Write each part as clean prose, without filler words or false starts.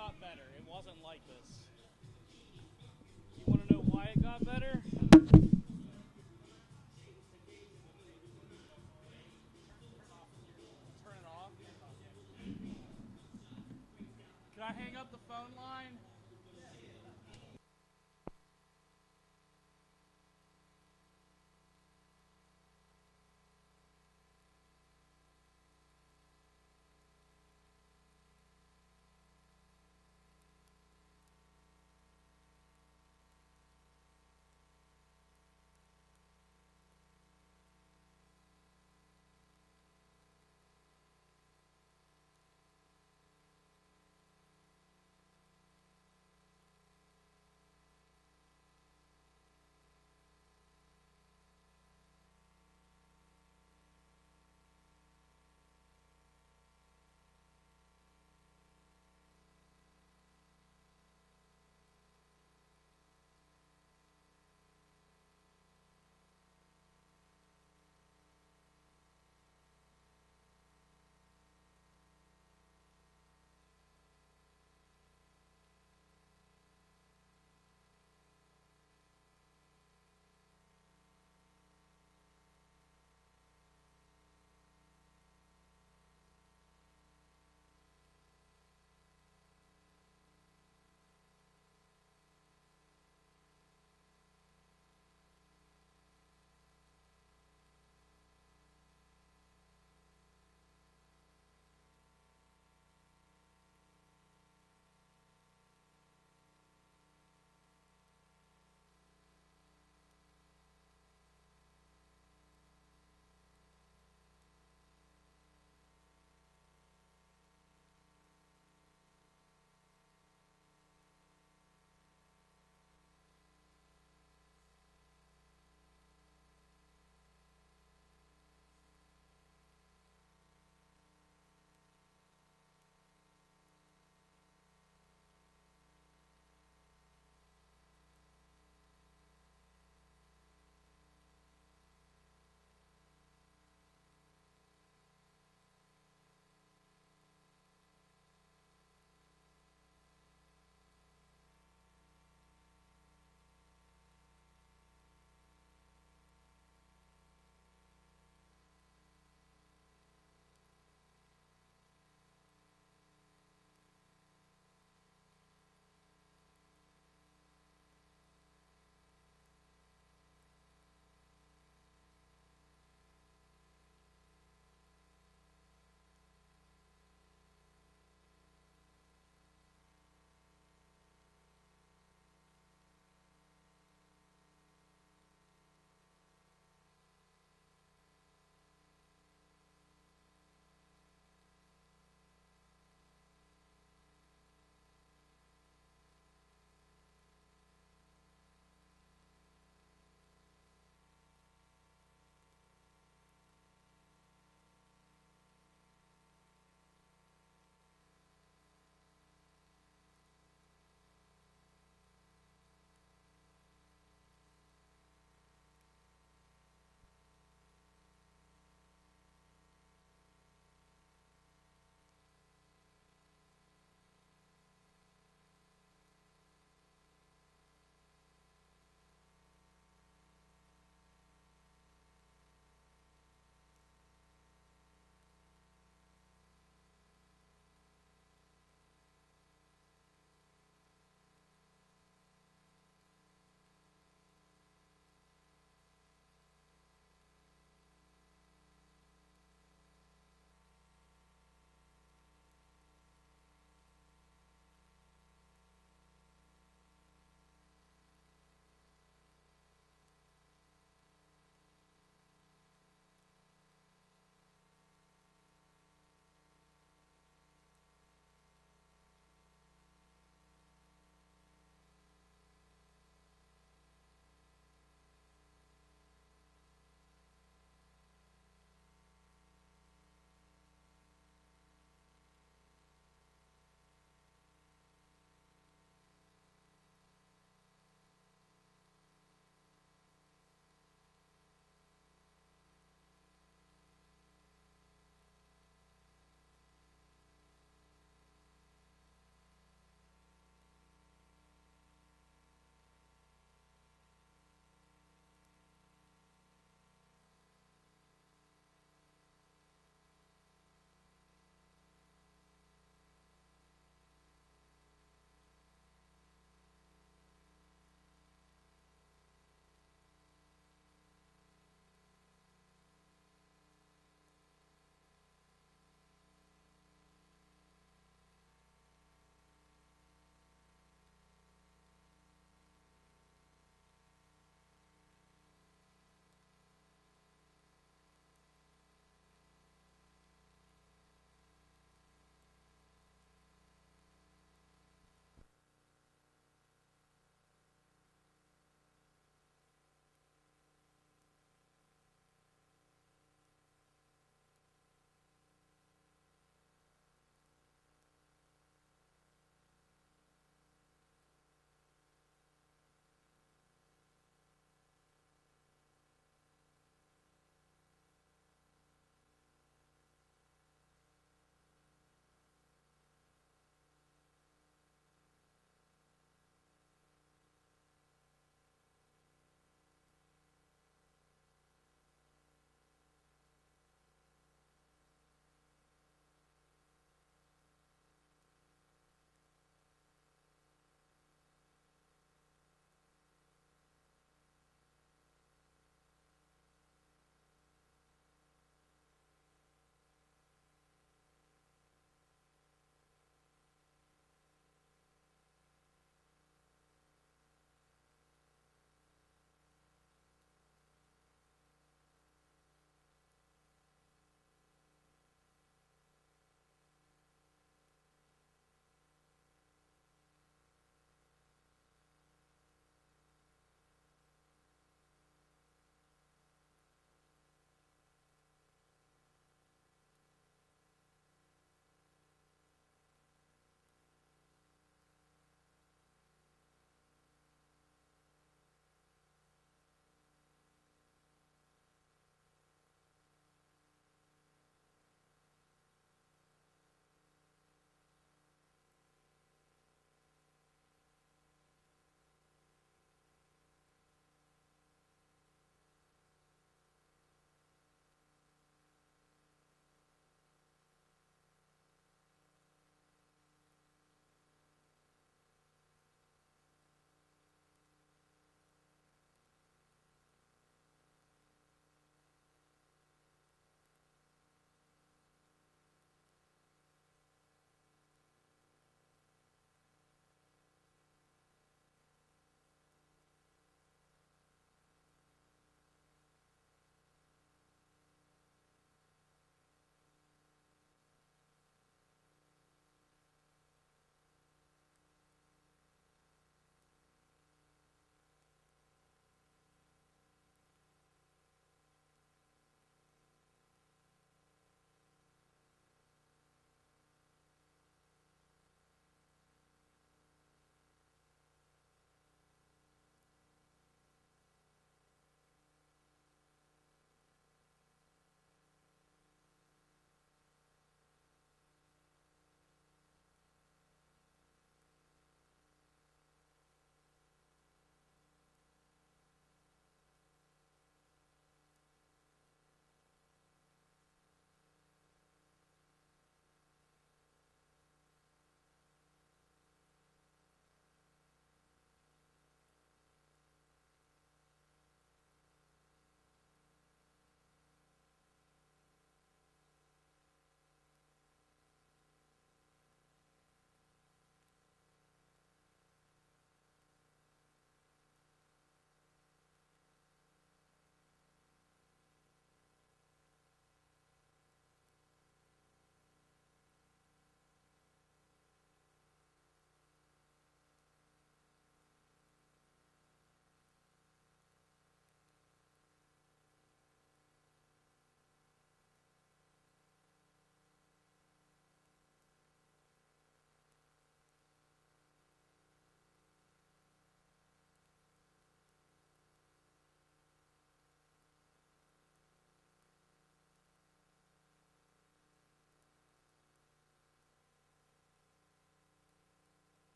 got better. It wasn't like this. You want to know why it got better? Turn it off. Can I hang up the phone line?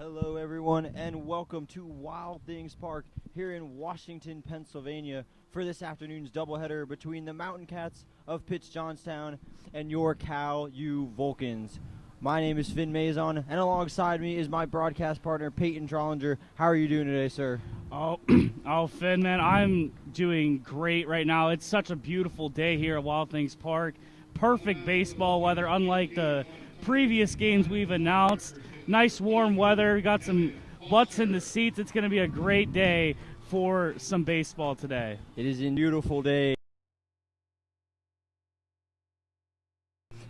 Hello, everyone, and welcome to Wild Things Park here in Washington, Pennsylvania, for this afternoon's doubleheader between the Mountain Cats of Pitt-Johnstown and your Cal U Vulcans. My name is Finn Mazon, and alongside me is my broadcast partner, Peyton Trollinger. How are you doing today, sir? Oh, Finn, man, I'm doing great right now. It's such a beautiful day here at Wild Things Park. Perfect baseball weather, unlike the previous games we've announced. Nice warm weather. We got some butts in the seats. It's going to be a great day for some baseball today. It is a beautiful day.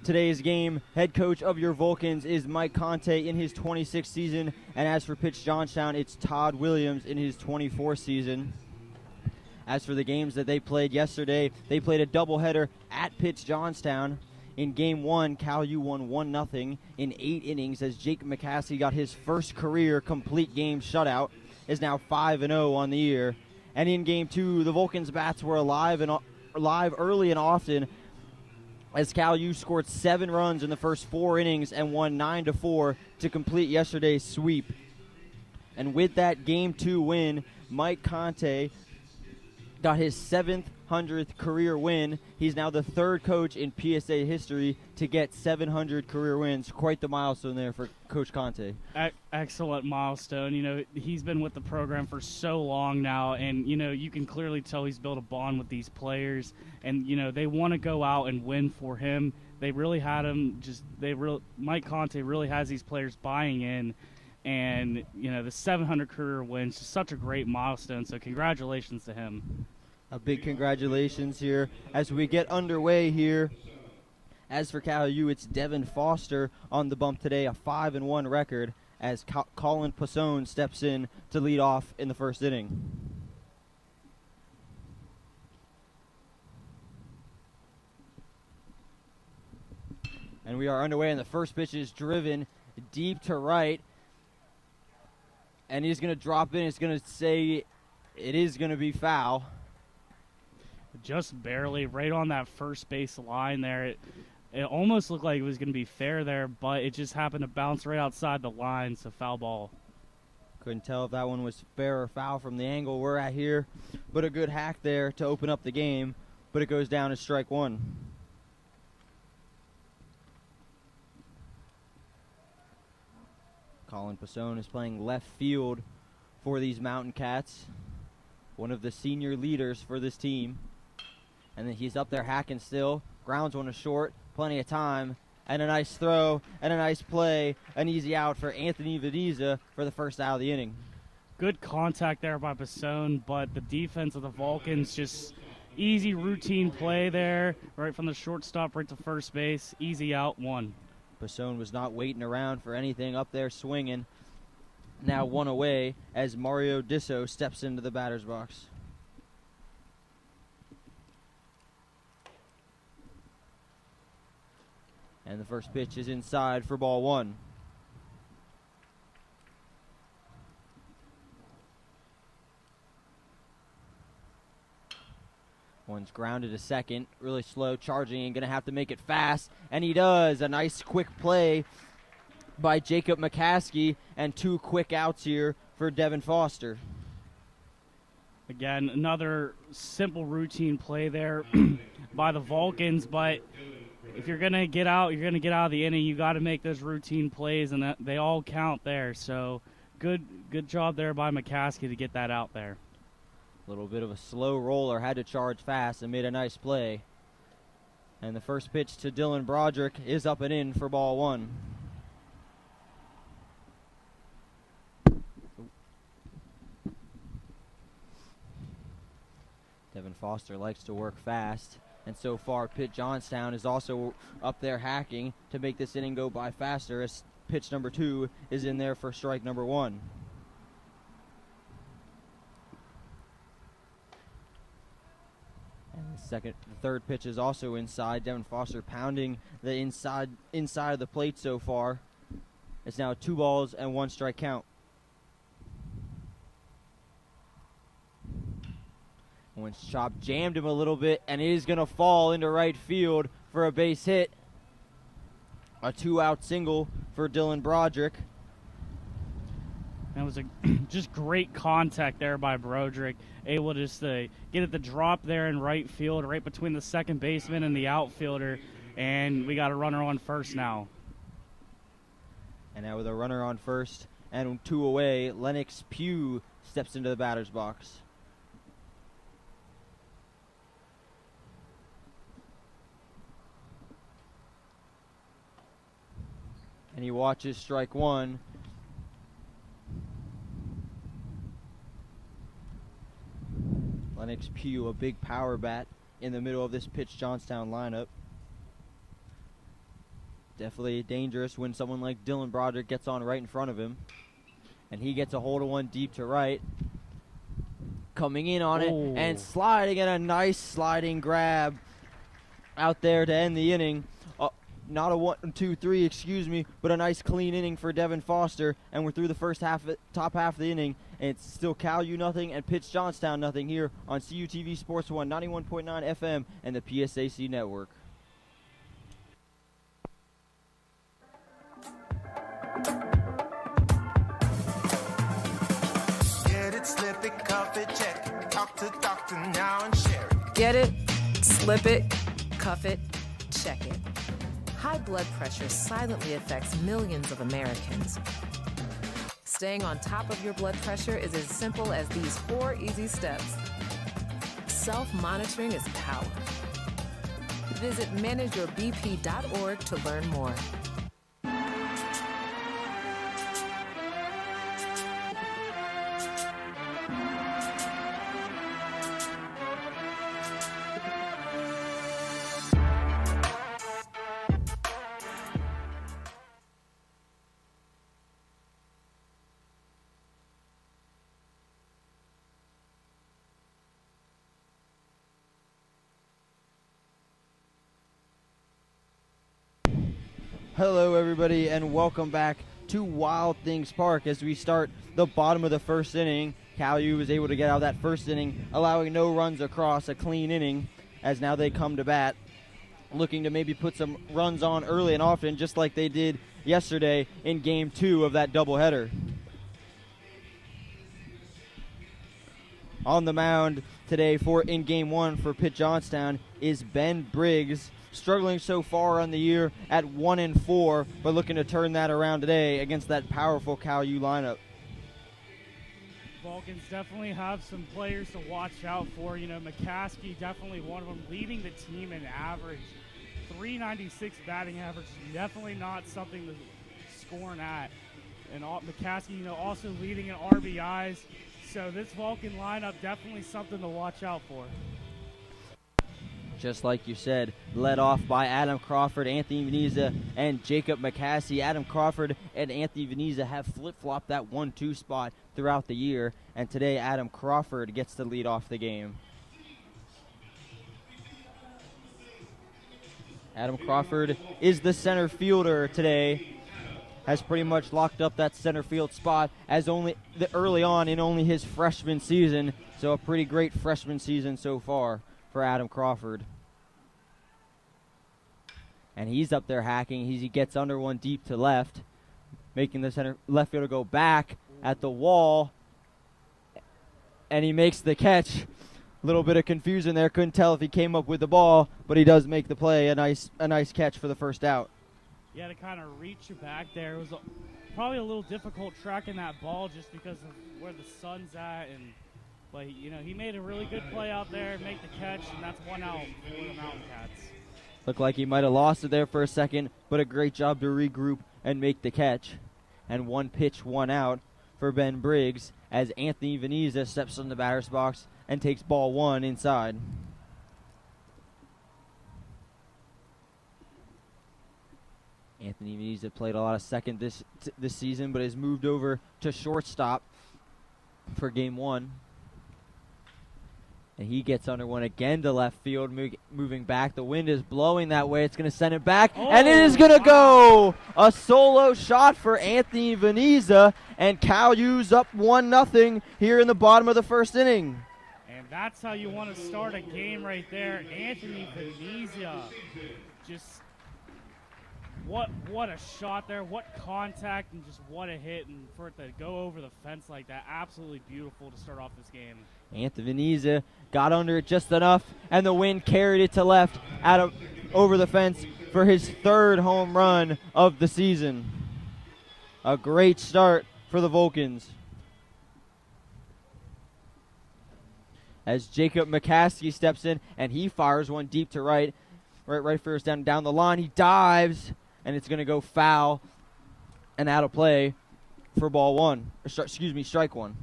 Today's game, head coach of your Vulcans is Mike Conte in his 26th season, and as for Pitt-Johnstown, it's Todd Williams in his 24th season. As for the games that they played yesterday, they played a doubleheader at Pitt-Johnstown. In Game 1, Cal U won 1-0 in 8 innings as Jake McCaskey got his first career complete game shutout, is now 5-0 on the year. And in Game 2, the Vulcans' bats were alive early and often as Cal U scored 7 runs in the first 4 innings and won 9-4 to complete yesterday's sweep. And with that Game 2 win, Mike Conte got his 700th career win. He's now the 3rd coach in PSA history to get 700 career wins. Quite the milestone there for Coach Conte. Excellent milestone. You know, he's been with the program for so long now, and, you know, you can clearly tell he's built a bond with these players, and, you know, they want to go out and win for him. They really had him Mike Conte really has these players buying in, and, you know, the 700 career wins, just such a great milestone, so congratulations to him. A big congratulations here as we get underway here. As for Cal U, it's Devin Foster on the bump today, a 5-1 record as Colin Pasone steps in to lead off in the first inning. And we are underway, and the first pitch is driven deep to right. And he's going to drop in. It's going to say it is going to be foul. Just barely, right on that first base line there. It almost looked like it was going to be fair there, but it just happened to bounce right outside the line, so foul ball. Couldn't tell if that one was fair or foul from the angle we're at here, but a good hack there to open up the game, but it goes down as strike one. Colin Pasone is playing left field for these Mountain Cats, one of the senior leaders for this team. And then he's up there hacking still, grounds one to short, plenty of time, and a nice throw, and a nice play, an easy out for Anthony Vadiza for the first out of the inning. Good contact there by Pasone, but the defense of the Vulcans, just easy routine play there, right from the shortstop right to first base, easy out, one. Pasone was not waiting around for anything, up there swinging. Now one away as Mario Disso steps into the batter's box. And the first pitch is inside for ball one. One's grounded to second, really slow, charging, and going to have to make it fast. And he does. A nice quick play by Jacob McCaskey, and 2 quick outs here for Devin Foster. Again, another simple routine play there by the Vulcans, but if you're going to get out, you're going to get out of the inning. You got to make those routine plays, and they all count there. So good job there by McCaskey to get that out there. A little bit of a slow roller, had to charge fast and made a nice play. And the first pitch to Dylan Broderick is up and in for ball one. Devin Foster likes to work fast, and so far Pitt-Johnstown is also up there hacking to make this inning go by faster as pitch number 2 is in there for strike number 1. And the third pitch is also inside. Devin Foster pounding the inside of the plate so far. It's now 2 balls and 1 strike count. Owens' chop jammed him a little bit, and it is going to fall into right field for a base hit. A 2-out single for Dylan Broderick. And it was a just great contact there by Broderick, able to just get at the drop there in right field, right between the second baseman and the outfielder, and we got a runner on first now. And now with a runner on first and 2 away, Lennox Pugh steps into the batter's box. And he watches strike one. Lennox Pugh, a big power bat in the middle of this Pitt-Johnstown lineup. Definitely dangerous when someone like Dylan Broderick gets on right in front of him. And he gets a hold of one deep to right. Coming in on it and sliding, and a nice sliding grab out there to end the inning. Not a 1, 2, 3, excuse me, but a nice clean inning for Devin Foster. And we're through the first half, top half of the inning. And it's still Cal U nothing and Pitt-Johnstown nothing here on CUTV Sports 1, 91.9 FM and the PSAC network. Get it, slip it, cuff it, check it. Talk to doctor now and share it. Get it, slip it, cuff it, check it. High blood pressure silently affects millions of Americans. Staying on top of your blood pressure is as simple as these 4 easy steps. Self-monitoring is power. Visit manageyourbp.org to learn more. Hello, everybody, and welcome back to Wild Things Park as we start the bottom of the first inning. Cal U was able to get out of that first inning, allowing no runs across, a clean inning, as now they come to bat, looking to maybe put some runs on early and often, just like they did yesterday in Game 2 of that doubleheader. On the mound today in Game 1 for Pitt-Johnstown is Ben Briggs, struggling so far on the year at 1-4, but looking to turn that around today against that powerful Cal U lineup. Vulcans definitely have some players to watch out for. You know, McCaskey, definitely one of them, leading the team in average. 396 batting average, definitely not something to scorn at. And McCaskey, you know, also leading in RBIs. So this Vulcan lineup, definitely something to watch out for. Just like you said, led off by Adam Crawford, Anthony Veneza, and Jacob McCaskey. Adam Crawford and Anthony Veneza have flip-flopped that 1-2 spot throughout the year, and today Adam Crawford gets to lead off the game. Adam Crawford is the center fielder today, has pretty much locked up that center field spot as early on in only his freshman season, so a pretty great freshman season so far for Adam Crawford. And he's up there hacking. He gets under one deep to left, making the left fielder go back at the wall, and he makes the catch. A little bit of confusion there. Couldn't tell if he came up with the ball, but he does make the play. A nice catch for the first out. Yeah, to kind of reach back there. It was probably a little difficult tracking that ball just because of where the sun's at, but you know, he made a really good play out there, make the catch, and that's 1 out for the Mountain Cats. Looked like he might have lost it there for a second, but a great job to regroup and make the catch. And 1 pitch, 1 out for Ben Briggs as Anthony Veneza steps in the batter's box and takes ball 1 inside. Anthony Veneza played a lot of second this season, but has moved over to shortstop for Game 1. And he gets under one again to left field, moving back. The wind is blowing that way. It's going to send it back, and it is going to go. A solo shot for Anthony Veneza, and Cal U's up 1-0 here in the bottom of the first inning. And that's how you want to start a game right there. Anthony Veneza just What a shot there, what contact, and just what a hit, and for it to go over the fence like that, absolutely beautiful to start off this game. Anthony Veneza got under it just enough, and the wind carried it to left over the fence for his 3rd home run of the season. A great start for the Vulcans. As Jacob McCaskey steps in, and he fires one deep to right first down the line. He dives, and it's going to go foul and out of play for strike one.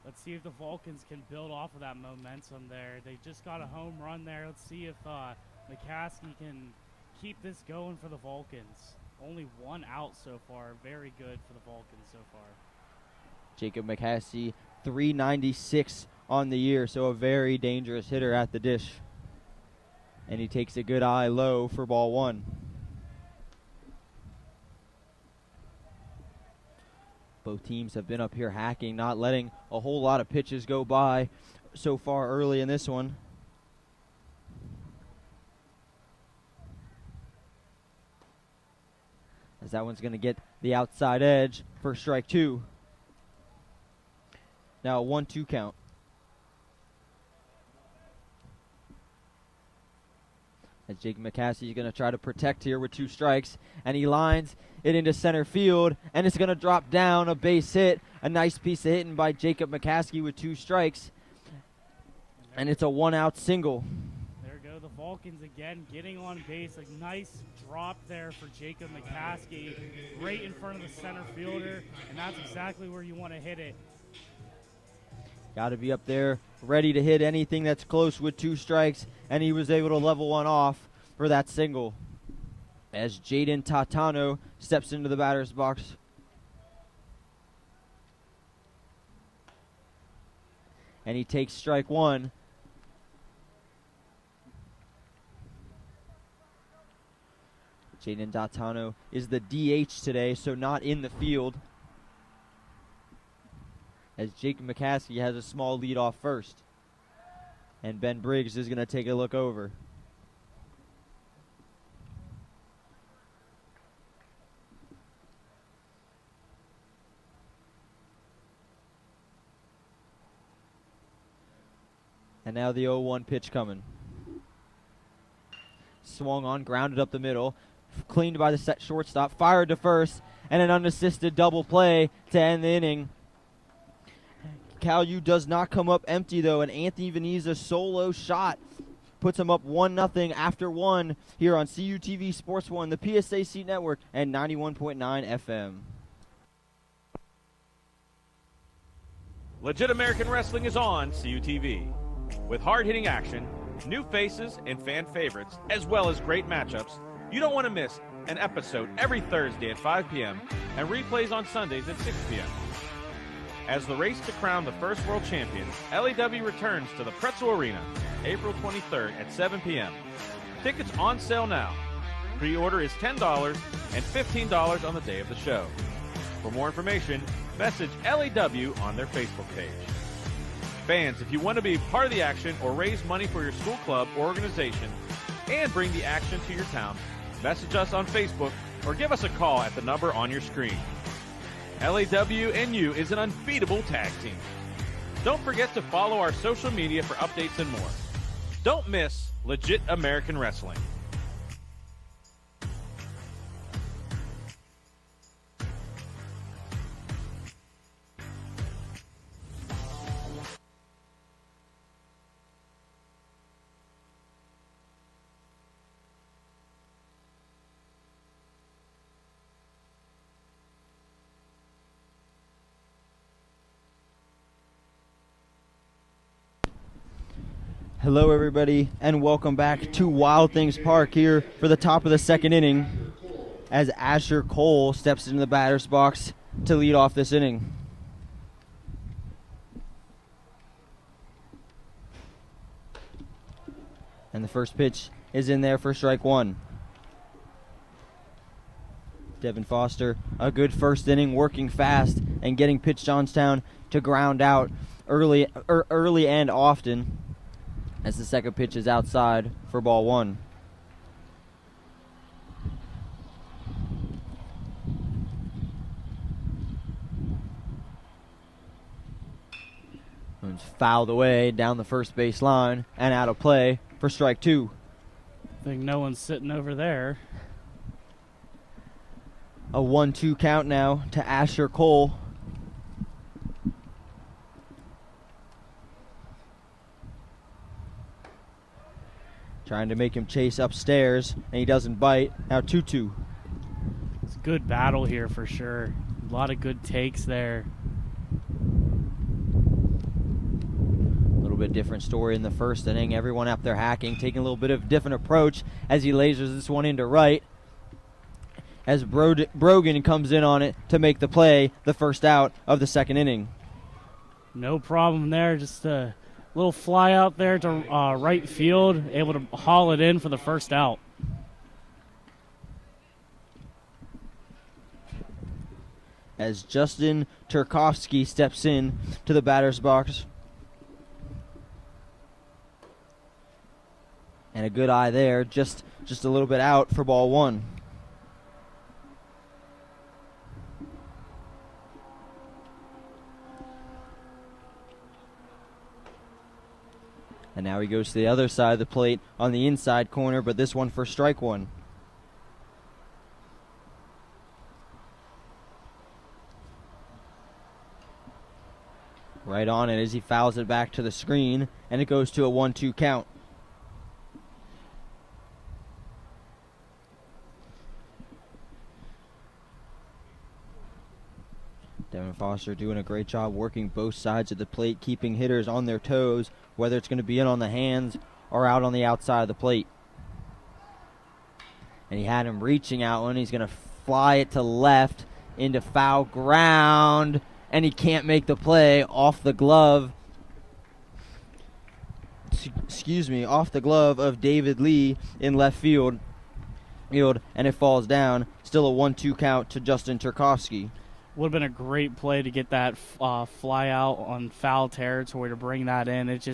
Let's see if the Vulcans can build off of that momentum there. They just got a home run there. Let's see if McCaskey can keep this going for the Vulcans. Only 1 out so far. Very good for the Vulcans so far. Jacob McCaskey, 396 on the year, so a very dangerous hitter at the dish. And he takes a good eye low for ball 1. Both teams have been up here hacking, not letting a whole lot of pitches go by so far early in this one. As that one's going to get the outside edge for strike 2. Now a 1-2 count. As Jake McCaskey is going to try to protect here with 2 strikes, and he lines it into center field, and it's going to drop down, a base hit, a nice piece of hitting by Jacob McCaskey with 2 strikes, and it's a 1-out single. There go the Vulcans again, getting on base. A nice drop there for Jacob McCaskey, right in front of the center fielder, and that's exactly where you want to hit it. Got to be up there, ready to hit anything that's close with 2 strikes, and he was able to level one off for that single. As Jaden Tatano steps into the batter's box. And he takes strike 1. Jaden Tatano is the DH today, so not in the field. As Jake McCaskey has a small lead off first. And Ben Briggs is going to take a look over. And now the 0-1 pitch coming. Swung on, grounded up the middle. Cleaned by the set shortstop, fired to first, and an unassisted double play to end the inning. Cal U does not come up empty, though. An Anthony Veneza solo shot puts him up 1-0 after 1 here on CUTV Sports 1, the PSAC Network, and 91.9 FM. Legit American Wrestling is on CUTV. With hard-hitting action, new faces, and fan favorites, as well as great matchups, you don't want to miss an episode every Thursday at 5 p.m. and replays on Sundays at 6 p.m. As the race to crown the first world champion, LAW returns to the Pretzel Arena April 23rd at 7 p.m. Tickets on sale now. Pre-order is $10 and $15 on the day of the show. For more information, message LAW on their Facebook page. Fans, if you want to be part of the action or raise money for your school club or organization and bring the action to your town, message us on Facebook or give us a call at the number on your screen. LAW&U is an unbeatable tag team. Don't forget to follow our social media for updates and more. Don't miss Legit American Wrestling. Hello, everybody, and welcome back to Wild Things Park here for the top of the second inning as Asher Cole steps into the batter's box to lead off this inning. And the first pitch is in there for strike 1. Devin Foster, a good first inning, working fast and getting Pitt-Johnstown to ground out early and often. As the second pitch is outside for ball 1. Williams fouled away down the first base line and out of play for strike 2. I think no one's sitting over there. A 1-2 count now to Asher Cole. Trying to make him chase upstairs, and he doesn't bite. Now 2-2. It's a good battle here for sure. A lot of good takes there. A little bit different story in the first inning. Everyone up there hacking, taking a little bit of a different approach as he lasers this one into right. As Brogan comes in on it to make the play, the first out of the second inning. No problem there. Just a little fly out there to right field, able to haul it in for the first out. As Justin Turkowski steps in to the batter's box. And a good eye there, just a little bit out for ball 1. And now he goes to the other side of the plate on the inside corner, but this one for strike 1. Right on it as he fouls it back to the screen, and it goes to a 1-2 count. Devin Foster doing a great job working both sides of the plate, keeping hitters on their toes, whether it's going to be in on the hands or out on the outside of the plate. And he had him reaching out when he's going to fly it to left into foul ground, and he can't make the play off the glove. Off the glove of David Lee in left field, and it falls down. Still a 1-2 count to Justin Turkowski. Would have been a great play to get that fly out on foul territory to bring that in. It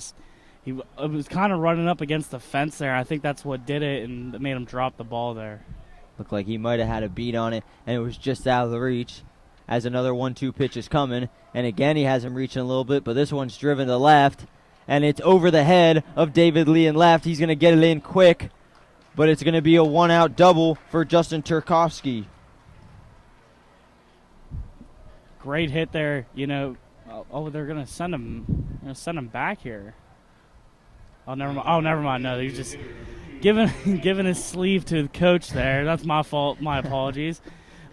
was kind of running up against the fence there. I think that's what did it, and it made him drop the ball there. Looked like he might have had a beat on it, and it was just out of the reach. As another 1-2 pitch is coming, and again he has him reaching a little bit, but this one's driven to left, and it's over the head of David Lee in left. He's going to get it in quick, but it's going to be a 1-out double for Justin Turkowski. Great hit there, they're gonna send him back here. Oh, never mind. No, he's just giving his sleeve to the coach there. That's my fault. My apologies.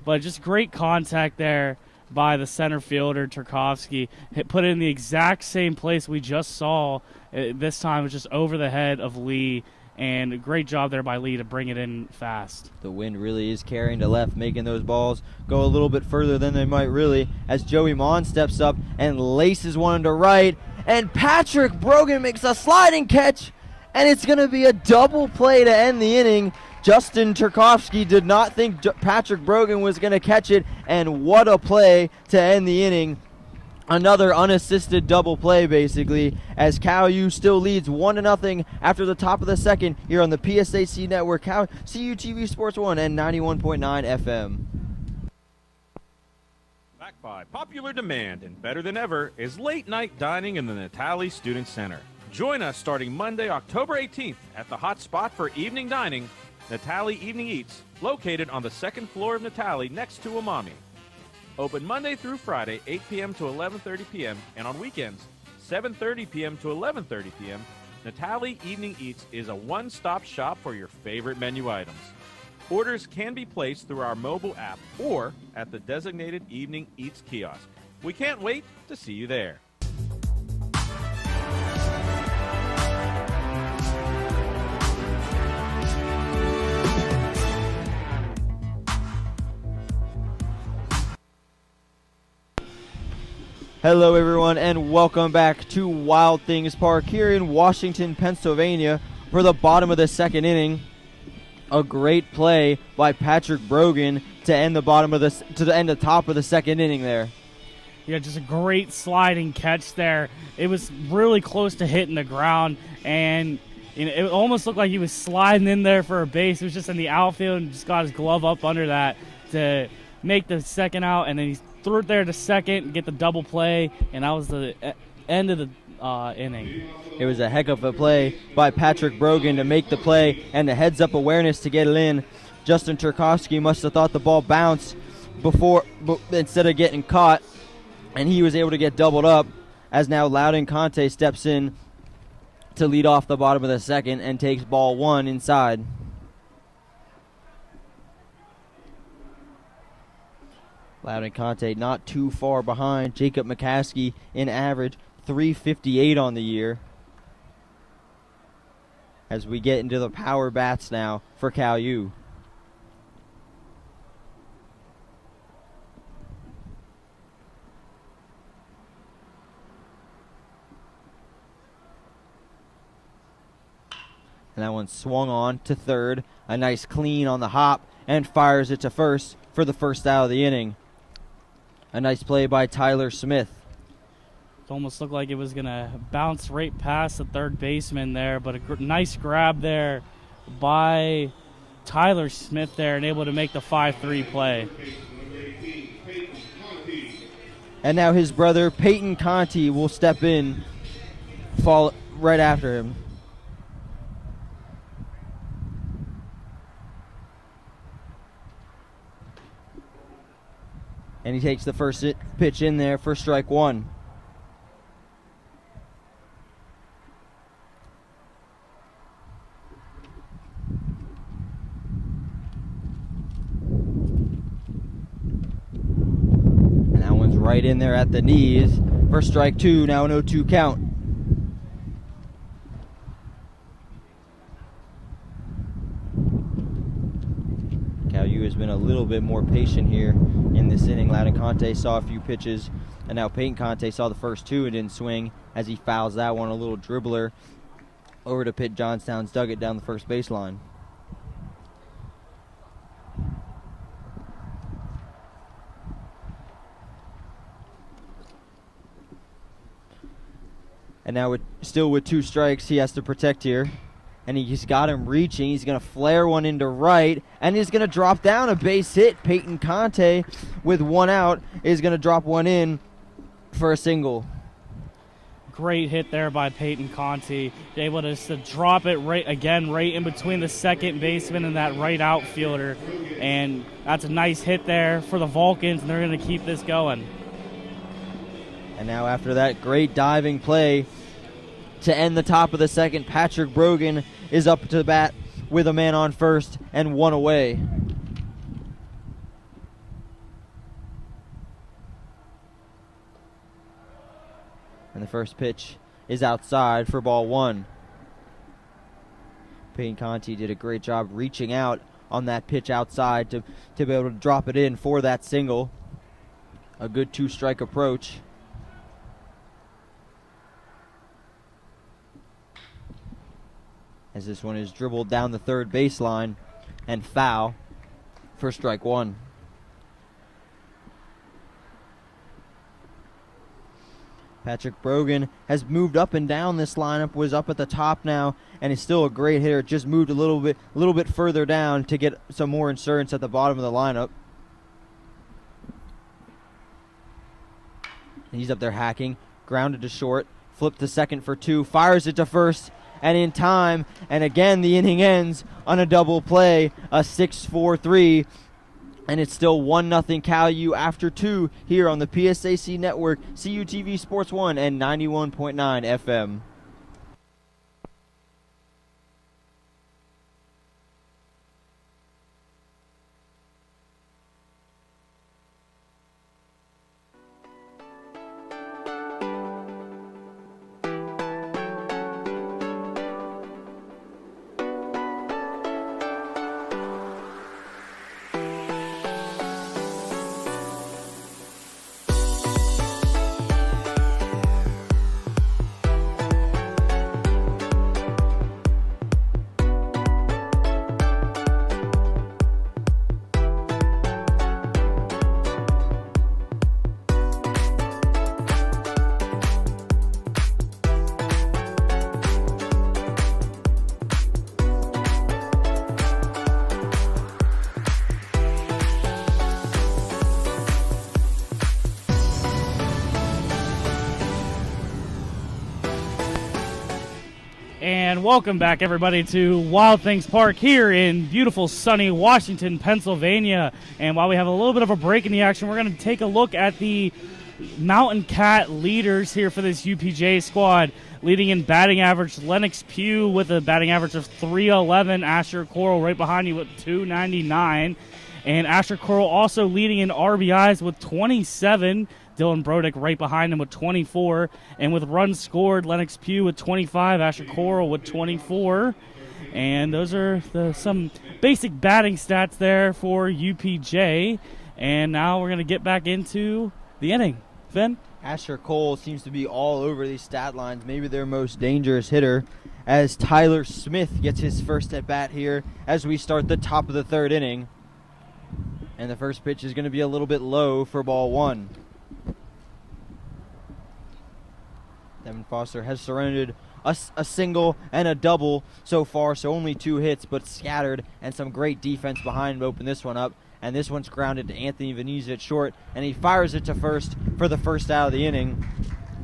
But just great contact there by the center fielder Turkowski. Put it in the exact same place we just saw. This time it was just over the head of Lee. And a great job there by Lee to bring it in fast. The wind really is carrying to left, making those balls go a little bit further than they might really, as Joey Mon steps up and laces one to right. And Patrick Brogan makes a sliding catch, and it's going to be a double play to end the inning. Justin Turkowski did not think Patrick Brogan was going to catch it, and what a play to end the inning. Another unassisted double play, basically, as Cal U still leads 1-0 after the top of the second here on the PSAC Network, CUTV Sports 1 and 91.9 FM. Back by popular demand and better than ever is late-night dining in the Natali Student Center. Join us starting Monday, October 18th at the hot spot for evening dining, Natali Evening Eats, located on the second floor of Natali next to Umami. Open Monday through Friday, 8 p.m. to 11:30 p.m., and on weekends, 7:30 p.m. to 11:30 p.m., Natali Evening Eats is a one-stop shop for your favorite menu items. Orders can be placed through our mobile app or at the designated Evening Eats kiosk. We can't wait to see you there. Hello, everyone, and welcome back to Wild Things Park here in Washington, Pennsylvania for the bottom of the second inning. A great play by Patrick Brogan to end the top of the second inning there. Yeah, just a great sliding catch there. It was really close to hitting the ground, and it almost looked like he was sliding in there for a base. It was just in the outfield and just got his glove up under that to make the second out, and then he threw it there to second and get the double play, and that was the end of the inning. It was a heck of a play by Patrick Brogan to make the play and the heads-up awareness to get it in. Justin Turkowski must have thought the ball bounced instead of getting caught, and he was able to get doubled up as now Loudon Conte steps in to lead off the bottom of the second and takes ball 1 inside. Loudon Conte not too far behind Jacob McCaskey in average, 358 on the year. As we get into the power bats now for Cal U. And that one swung on to third. A nice clean on the hop and fires it to first for the first out of the inning. A nice play by Tyler Smith. It almost looked like it was going to bounce right past the third baseman there, but a nice grab there by Tyler Smith there and able to make the 5-3 play. And now his brother Peyton Conti will step in, fall right after him. And he takes the first pitch in there for strike 1. And that one's right in there at the knees for strike 2, now an 0-2 count. Cal U has been a little bit more patient here in this inning. Loudon Conte saw a few pitches, and now Peyton Conte saw the first 2 and didn't swing as he fouls that one, a little dribbler over to Pitt-Johnstown's dugout down the first baseline. And now still with 2 strikes, he has to protect here. And he's got him reaching. He's going to flare one into right, and he's going to drop down a base hit. Peyton Conte, with 1 out, is going to drop one in for a single. Great hit there by Peyton Conti. Able to drop it right in between the second baseman and that right outfielder. And that's a nice hit there for the Vulcans, and they're going to keep this going. And now after that great diving play to end the top of the second, Patrick Brogan is up to bat with a man on first and 1 away. And the first pitch is outside for ball 1. Peyton Conti did a great job reaching out on that pitch outside to be able to drop it in for that single. A good 2-strike approach. As this one is dribbled down the third baseline and foul for strike 1. Patrick Brogan has moved up and down this lineup, was up at the top now, and is still a great hitter. Just moved a little bit further down to get some more insurance at the bottom of the lineup. And he's up there hacking, grounded to short, flipped to second for 2, fires it to first, and in time, and again the inning ends on a double play, a 6-4-3, and it's still 1-0 Cal U after 2 here on the PSAC Network, CUTV Sports 1 and 91.9 FM. And welcome back, everybody, to Wild Things Park here in beautiful, sunny Washington, Pennsylvania. And while we have a little bit of a break in the action, we're going to take a look at the Mountain Cat leaders here for this UPJ squad. Leading in batting average, Lennox Pugh with a batting average of .311. Asher Coral right behind you with .299. And Asher Coral also leading in RBIs with 27. Dylan Brodick right behind him with 24. And with runs scored, Lennox Pugh with 25, Asher Coral with 24. And those are some basic batting stats there for UPJ. And now we're going to get back into the inning. Finn? Asher Cole seems to be all over these stat lines, maybe their most dangerous hitter, as Tyler Smith gets his first at bat here as we start the top of the third inning. And the first pitch is going to be a little bit low for ball one. Devin Foster has surrendered a single and a double so far, so only 2 hits, but scattered, and some great defense behind him to open this one up. And this one's grounded to Anthony Veneza at short, and he fires it to first for the first out of the inning.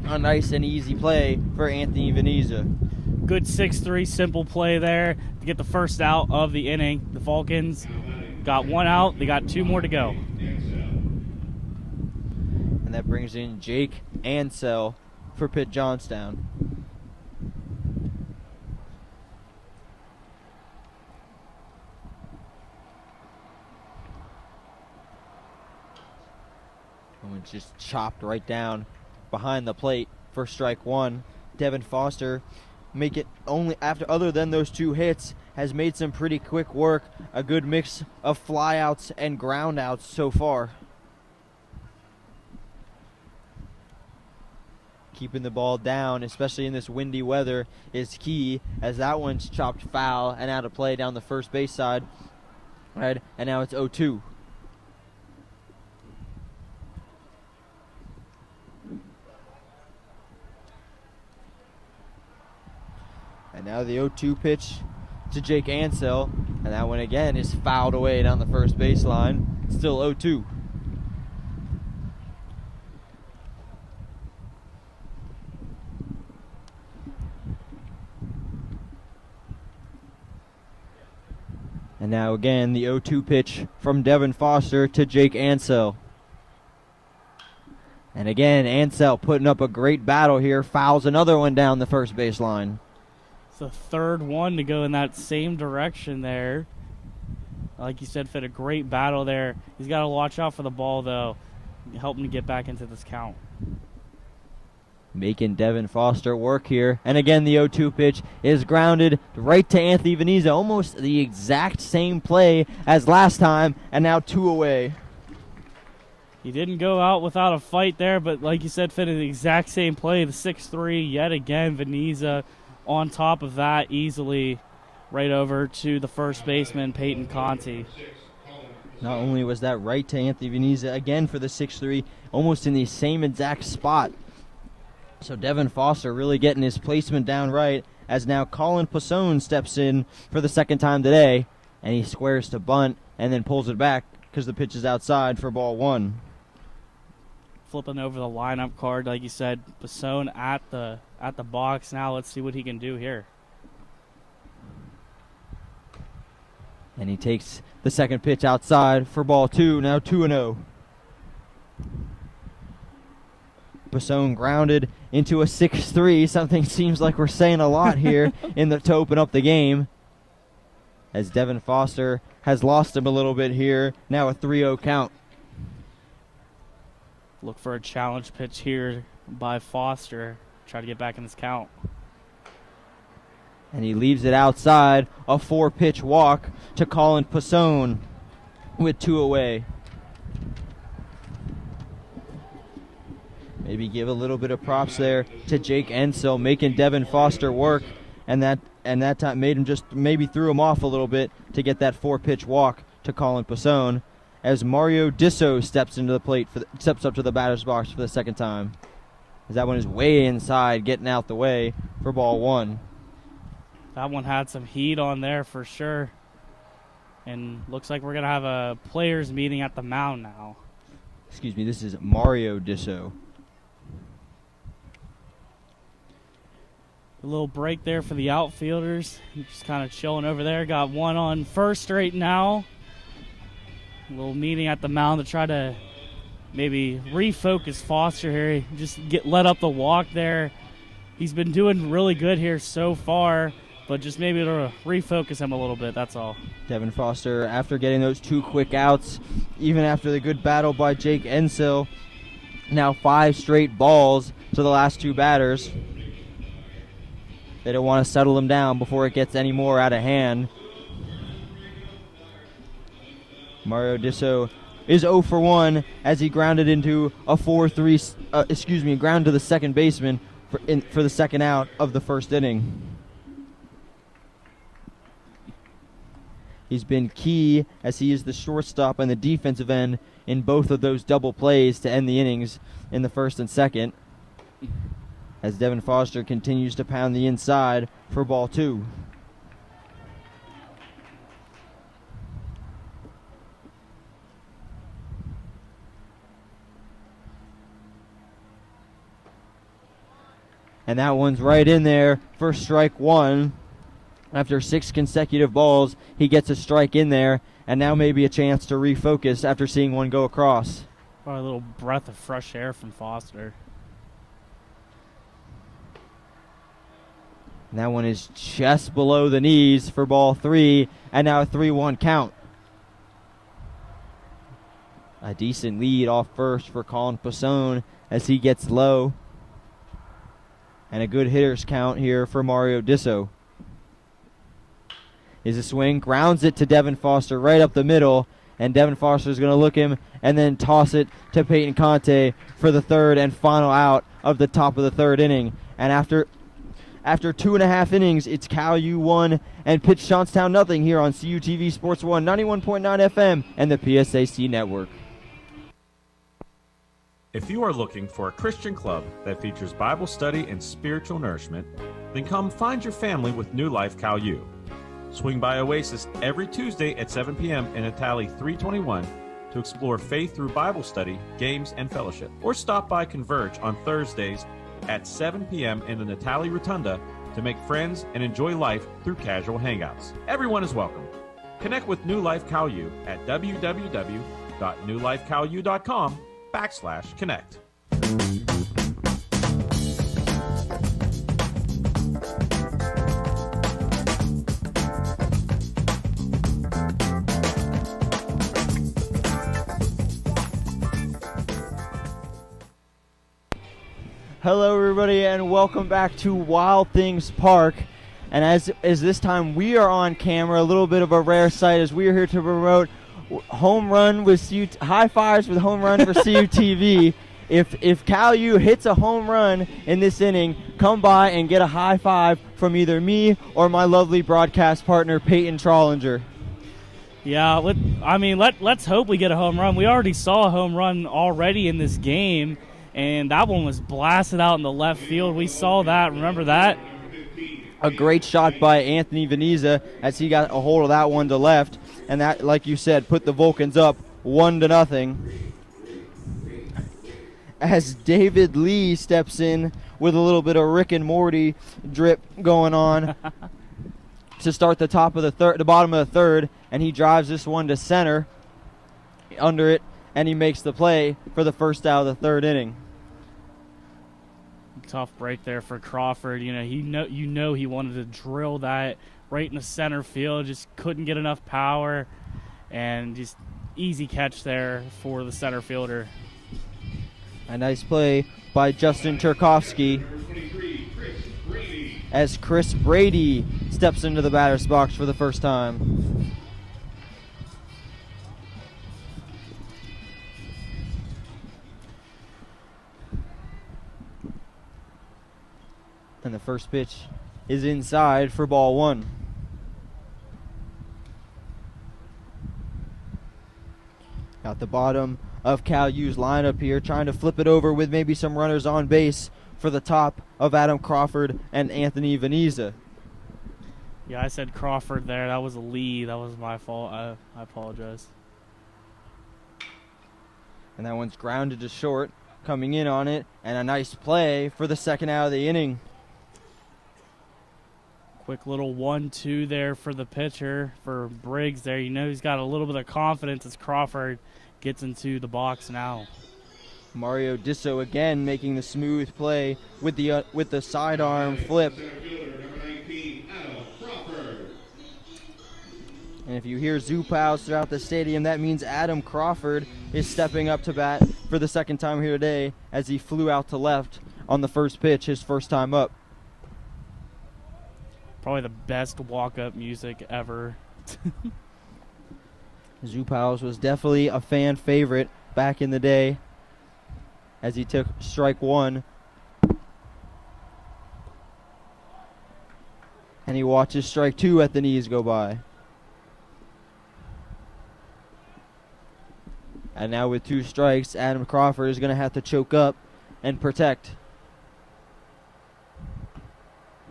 A nice and easy play for Anthony Veneza. Good 6-3 simple play there to get the first out of the inning. The Falcons got 1 out. They got 2 more to go. And that brings in Jake Ansell for Pitt-Johnstown. And it's just chopped right down behind the plate for strike one. Devin Foster make it only after, other than those 2 hits, has made some pretty quick work. A good mix of flyouts and groundouts so far. Keeping the ball down, especially in this windy weather, is key, as that one's chopped foul and out of play down the first base side. Right, and now it's 0-2. And now the 0-2 pitch to Jake Ansell, and that one again is fouled away down the first baseline. Still 0-2. And now again the 0-2 pitch from Devin Foster to Jake Ansell. And again, Ansell putting up a great battle here, fouls another one down the first baseline. It's the third one to go in that same direction there. Like you said, Fit, a great battle there. He's got to watch out for the ball, though. Help him to get back into this count. Making Devin Foster work here. And again, the 0-2 pitch is grounded right to Anthony Veneza. Almost the exact same play as last time, and now 2 away. He didn't go out without a fight there, but like you said, Fit, the exact same play, the 6-3, yet again, Veneza on top of that easily right over to the first baseman, Peyton Conti. Not only was that right to Anthony Veneza, again for the 6-3, almost in the same exact spot. So Devin Foster really getting his placement down right, as now Colin Pasone steps in for the second time today, and he squares to bunt and then pulls it back because the pitch is outside for ball one. Flipping over the lineup card, like you said, Pasone at the box now. Let's see what he can do here. And he takes the second pitch outside for ball two, now 2-0. Pasone grounded into a 6-3. Something seems like we're saying a lot here to open up the game, as Devin Foster has lost him a little bit here. Now a 3-0 count. Look for a challenge pitch here by Foster. Try to get back in this count. And he leaves it outside. A 4-pitch walk to Colin Pasone with 2 away. Maybe give a little bit of props there to Jake Ansell, making Devin Foster work, and that time made him just maybe threw him off a little bit to get that 4-pitch walk to Colin Pasone, as Mario Disso steps up to the batter's box for the second time, as that one is way inside, getting out the way for ball one. That one had some heat on there for sure, and looks like we're gonna have a players meeting at the mound now. Excuse me, this is Mario Disso. A little break there for the outfielders. Just kind of chilling over there. Got one on first right now. A little meeting at the mound to try to maybe refocus Foster here. Just let up the walk there. He's been doing really good here so far, but just maybe to refocus him a little bit, that's all. Devin Foster, after getting those 2 quick outs, even after the good battle by Jake Ensill, now 5 straight balls to the last 2 batters. They don't want to settle him down before it gets any more out of hand. Mario Disso is 0 for 1 as he grounded into a 4-3, ground to the second baseman for the second out of the first inning. He's been key as he is the shortstop on the defensive end in both of those double plays to end the innings in the first and second, as Devin Foster continues to pound the inside for ball 2. And that one's right in there for strike 1. After 6 consecutive balls, he gets a strike in there, and now maybe a chance to refocus after seeing one go across. Probably a little breath of fresh air from Foster. And that one is just below the knees for ball 3, and now a 3-1 count. A decent lead off first for Colin Pasone as he gets low. And a good hitter's count here for Mario Disso. Is a swing, grounds it to Devin Foster right up the middle, and Devin Foster is going to look him and then toss it to Peyton Conte for the third and final out of the top of the third inning. And after 2.5 innings, it's Cal U 1 and Pitt-Johnstown nothing here on CUTV Sports 1, 91.9 FM, and the PSAC network. If you are looking for a Christian club that features Bible study and spiritual nourishment, then come find your family with New Life Cal U. Swing by Oasis every Tuesday at 7 p.m. in Itali 321 to explore faith through Bible study, games, and fellowship. Or stop by Converge on Thursdays at 7 p.m. in the Natali Rotunda to make friends and enjoy life through casual hangouts. Everyone is welcome. Connect with New Life Cal U at www.newlifecalu.com/connect. Hello everybody and welcome back to Wild Things Park. And as this time we are on camera, a little bit of a rare sight as we are here to promote home run with high fives with home run for CUTV. If Cal U hits a home run in this inning, come by and get a high five from either me or my lovely broadcast partner Peyton Trollinger. Yeah, let's hope we get a home run. We already saw a home run already in this game, and that one was blasted out in the left field. We saw that. Remember that? A great shot by Anthony Veneza as he got a hold of that one to left. And that, like you said, put the Vulcans up 1-0. As David Lee steps in with a little bit of Rick and Morty drip going on to start the bottom of the third, and he drives this one to center under it, and he makes the play for the first out of the third inning. Tough break there for Crawford. He wanted to drill that right in the center field, just couldn't get enough power, and just easy catch there for the center fielder. A nice play by Justin Turkowski as Chris Brady steps into the batter's box for the first time. And the first pitch is inside for ball 1. At the bottom of Cal U's lineup here, trying to flip it over with maybe some runners on base for the top of Adam Crawford and Anthony Veneza. Yeah, I said Crawford there. That was a lead. That was my fault. I apologize. And that one's grounded to short, coming in on it, and a nice play for the second out of the inning. Quick little 1-2 there for the pitcher, for Briggs there. You know he's got a little bit of confidence as Crawford gets into the box now. Mario Disso again making the smooth play with the sidearm flip. And if you hear Zoopows throughout the stadium, that means Adam Crawford is stepping up to bat for the second time here today as he flew out to left on the first pitch, his first time up. Probably the best walk-up music ever. Zoopows was definitely a fan favorite back in the day as he took strike one. And he watches strike two at the knees go by. And now with 2 strikes, Adam Crawford is going to have to choke up and protect.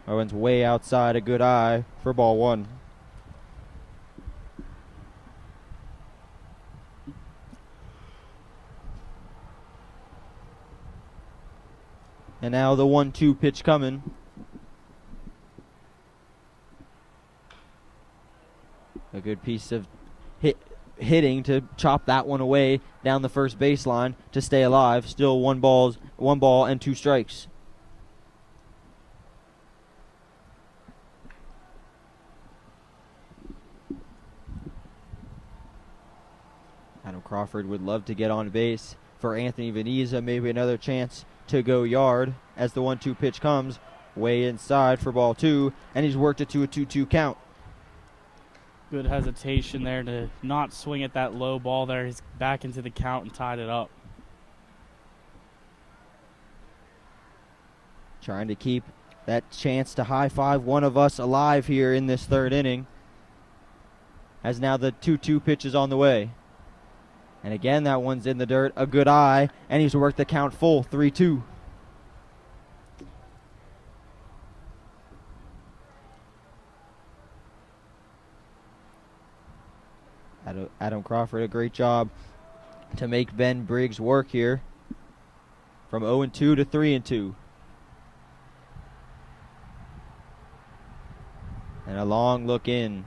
That one's way outside, a good eye for ball 1. And now the 1-2 pitch coming. A good piece of hitting to chop that one away down the first baseline to stay alive. Still 1 ball and 2 strikes. Adam Crawford would love to get on base for Anthony Veneza. Maybe another chance to go yard as the 1-2 pitch comes way inside for ball 2, and he's worked it to a 2-2 count. Good hesitation there to not swing at that low ball there. He's back into the count and tied it up. Trying to keep that chance to high-five one of us alive here in this third inning, as now the 2-2 pitch is on the way. And again, that one's in the dirt. A good eye, and he's worked the count full, 3-2. Adam Crawford, a great job to make Ben Briggs work here from 0-2 to 3-2. And a long look in.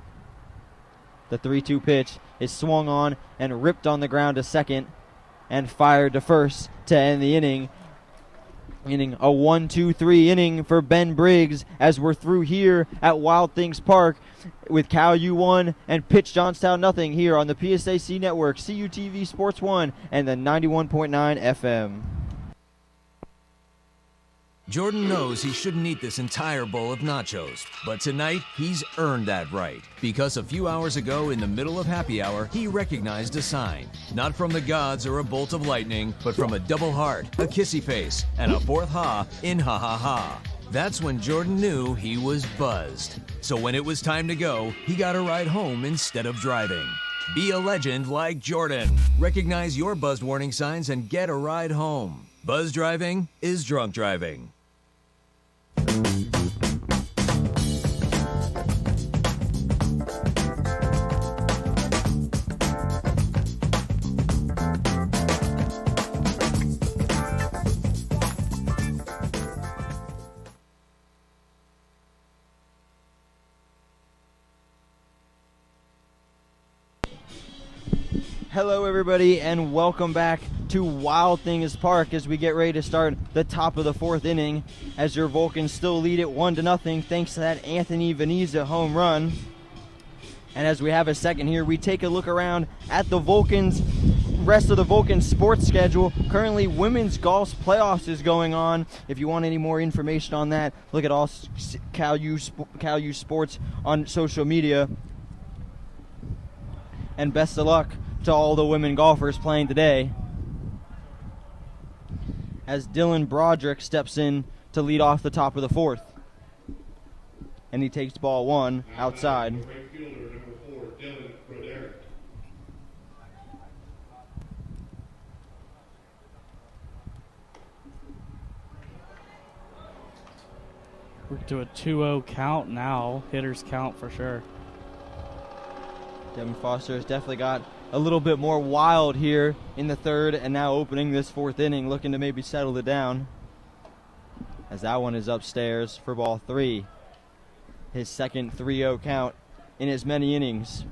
The 3-2 pitch is swung on and ripped on the ground to second and fired to first to end the inning. A 1-2-3 inning for Ben Briggs as we're through here at Wild Things Park with Cal U 1 and Pitt-Johnstown nothing here on the PSAC Network, CUTV Sports 1 and the 91.9 FM. Jordan knows he shouldn't eat this entire bowl of nachos, but tonight he's earned that right. Because a few hours ago in the middle of happy hour, he recognized a sign. Not from the gods or a bolt of lightning, but from a double heart, a kissy face, and a 4th ha in ha ha ha. That's when Jordan knew he was buzzed. So when it was time to go, he got a ride home instead of driving. Be a legend like Jordan. Recognize your buzzed warning signs and get a ride home. Buzz driving is drunk driving. Hello everybody and welcome back to Wild Things Park as we get ready to start the top of the 4th inning as your Vulcans still lead it 1-0 thanks to that Anthony Veneza home run. And as we have a second here, we take a look around at the rest of the Vulcans sports schedule. Currently women's golf playoffs is going on. If you want any more information on that, look at all Cal U Sports on social media. And best of luck to all the women golfers playing today as Dylan Broderick steps in to lead off the top of the 4th. And he takes ball 1 outside. We're to a 2-0 count now. Hitters count for sure. Devin Foster has definitely got a little bit more wild here in the 3rd and now opening this 4th inning, looking to maybe settle it down as that one is upstairs for ball 3. his second 3-0 count in as many innings.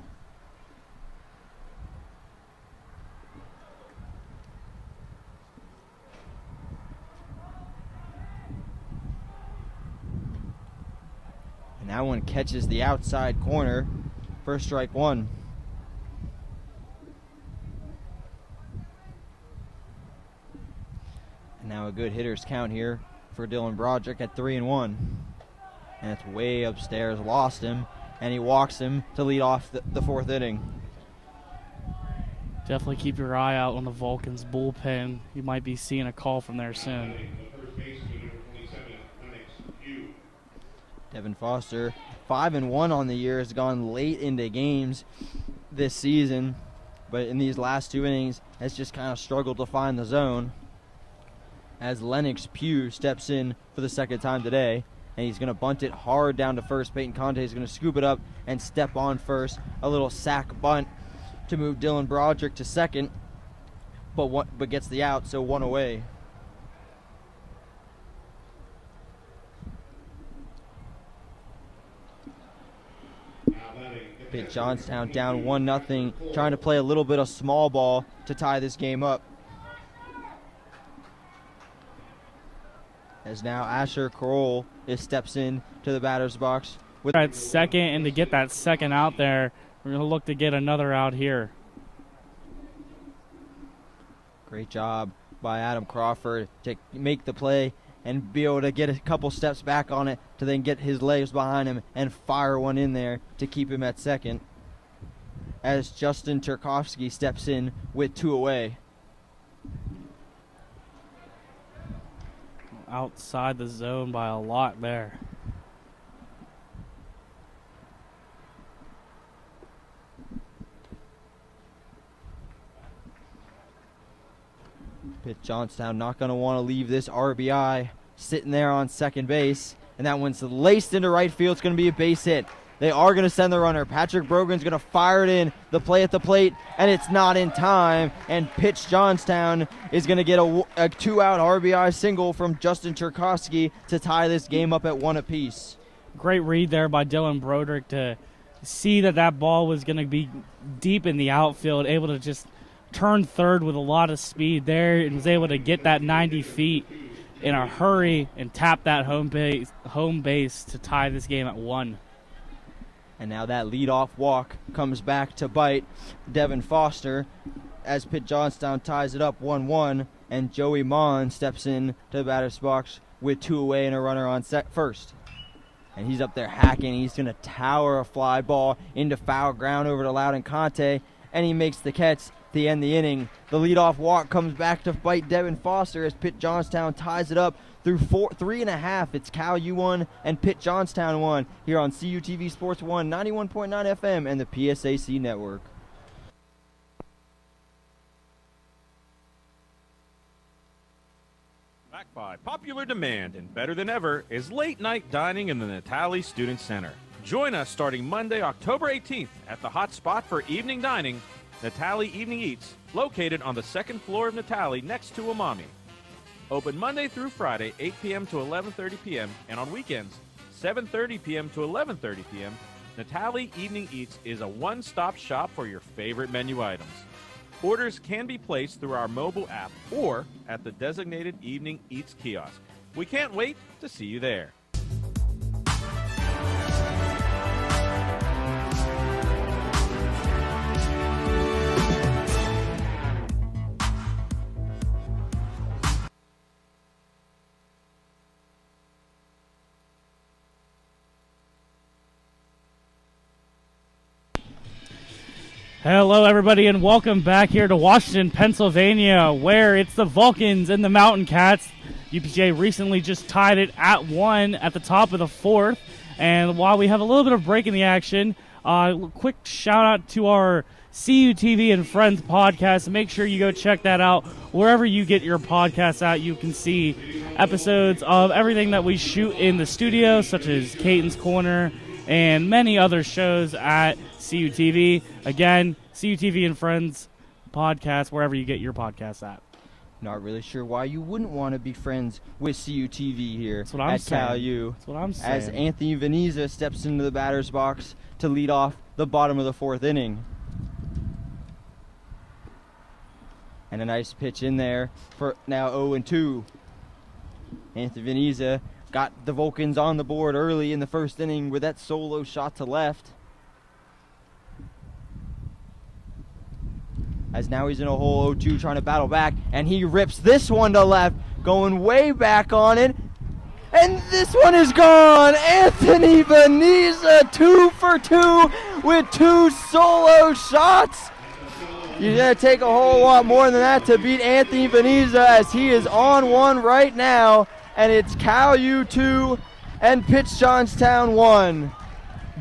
And that one catches the outside corner for strike one. And now a good hitter's count here for Dylan Broderick at 3-1. And it's way upstairs, lost him, and he walks him to lead off the fourth inning. Definitely keep your eye out on the Vulcans bullpen. You might be seeing a call from there soon. Devin Foster, 5-1 on the year, has gone late into games this season, but in these last two innings has just kind of struggled to find the zone. As Lennox Pugh steps in for the second time today, and he's going to bunt it hard down to first. Peyton Conte is going to scoop it up and step on first. A little sack bunt to move Dylan Broderick to second, but gets the out, so one away. Pitt-Johnstown down 1-0, trying to play a little bit of small ball to tie this game up. As now Asher Kroll steps in to the batter's box. With that second, and to get that second out there, we're going to look to get another out here. Great job by Adam Crawford to make the play and be able to get a couple steps back on it to then get his legs behind him and fire one in there to keep him at second. As Justin Turkowski steps in with two away. Outside the zone by a lot there. Pitt-Johnstown not going to want to leave this RBI sitting there on second base. And that one's laced into right field. It's going to be a base hit. They are going to send the runner. Patrick Brogan's going to fire it in. The play at the plate, and it's not in time. And Pitt-Johnstown is going to get a two-out RBI single from Justin Turkowski to tie this game up at one apiece. Great read there by Dylan Broderick to see that ball was going to be deep in the outfield, able to just turn third with a lot of speed there, and was able to get that 90 feet in a hurry and tap that home base to tie this game at one. And now that leadoff walk comes back to bite Devin Foster as Pitt-Johnstown ties it up 1-1, and Joey Mon steps in to the batter's box with two away and a runner on first. And he's up there hacking. He's going to tower a fly ball into foul ground over to Loudon Conte, and he makes the catch to end the inning. The leadoff walk comes back to bite Devin Foster as Pitt-Johnstown ties it up through 3.5. It's Cal U1 and Pitt-Johnstown 1 here on CUTV Sports 1, 91.9 FM and the PSAC network. Back by popular demand and better than ever is late night dining in the Natali Student Center. Join us starting Monday, October 18th at the hot spot for evening dining, Natali Evening Eats, located on the second floor of Natali next to Umami. Open Monday through Friday, 8 p.m. to 11:30 p.m., and on weekends, 7:30 p.m. to 11:30 p.m., Natali Evening Eats is a one-stop shop for your favorite menu items. Orders can be placed through our mobile app or at the designated Evening Eats kiosk. We can't wait to see you there. Hello, everybody, and welcome back here to Washington, Pennsylvania, where it's the Vulcans and the Mountain Cats. UPJ recently just tied it at 1 at the top of the fourth. And while we have a little bit of break in the action, quick shout out to our CUTV and Friends podcast. Make sure you go check that out. Wherever you get your podcasts out, you can see episodes of everything that we shoot in the studio, such as Caton's Corner and many other shows at CUTV. Again, CUTV and Friends podcast, wherever you get your podcasts at. Not really sure why you wouldn't want to be friends with CUTV here That's what I'm at saying. Cal U. That's what I'm saying. As Anthony Veneza steps into the batter's box to lead off the bottom of the 4th inning. And a nice pitch in there for now 0-2. Anthony Veneza got the Vulcans on the board early in the 1st inning with that solo shot to left. As now he's in a hole 0-2 trying to battle back, and he rips this one to left, going way back on it. And this one is gone. Anthony Veneza 2 for 2 with 2 solo shots. You're going to take a whole lot more than that to beat Anthony Veneza, as he is on one right now. And it's Cal U 2 and Pitt-Johnstown 1.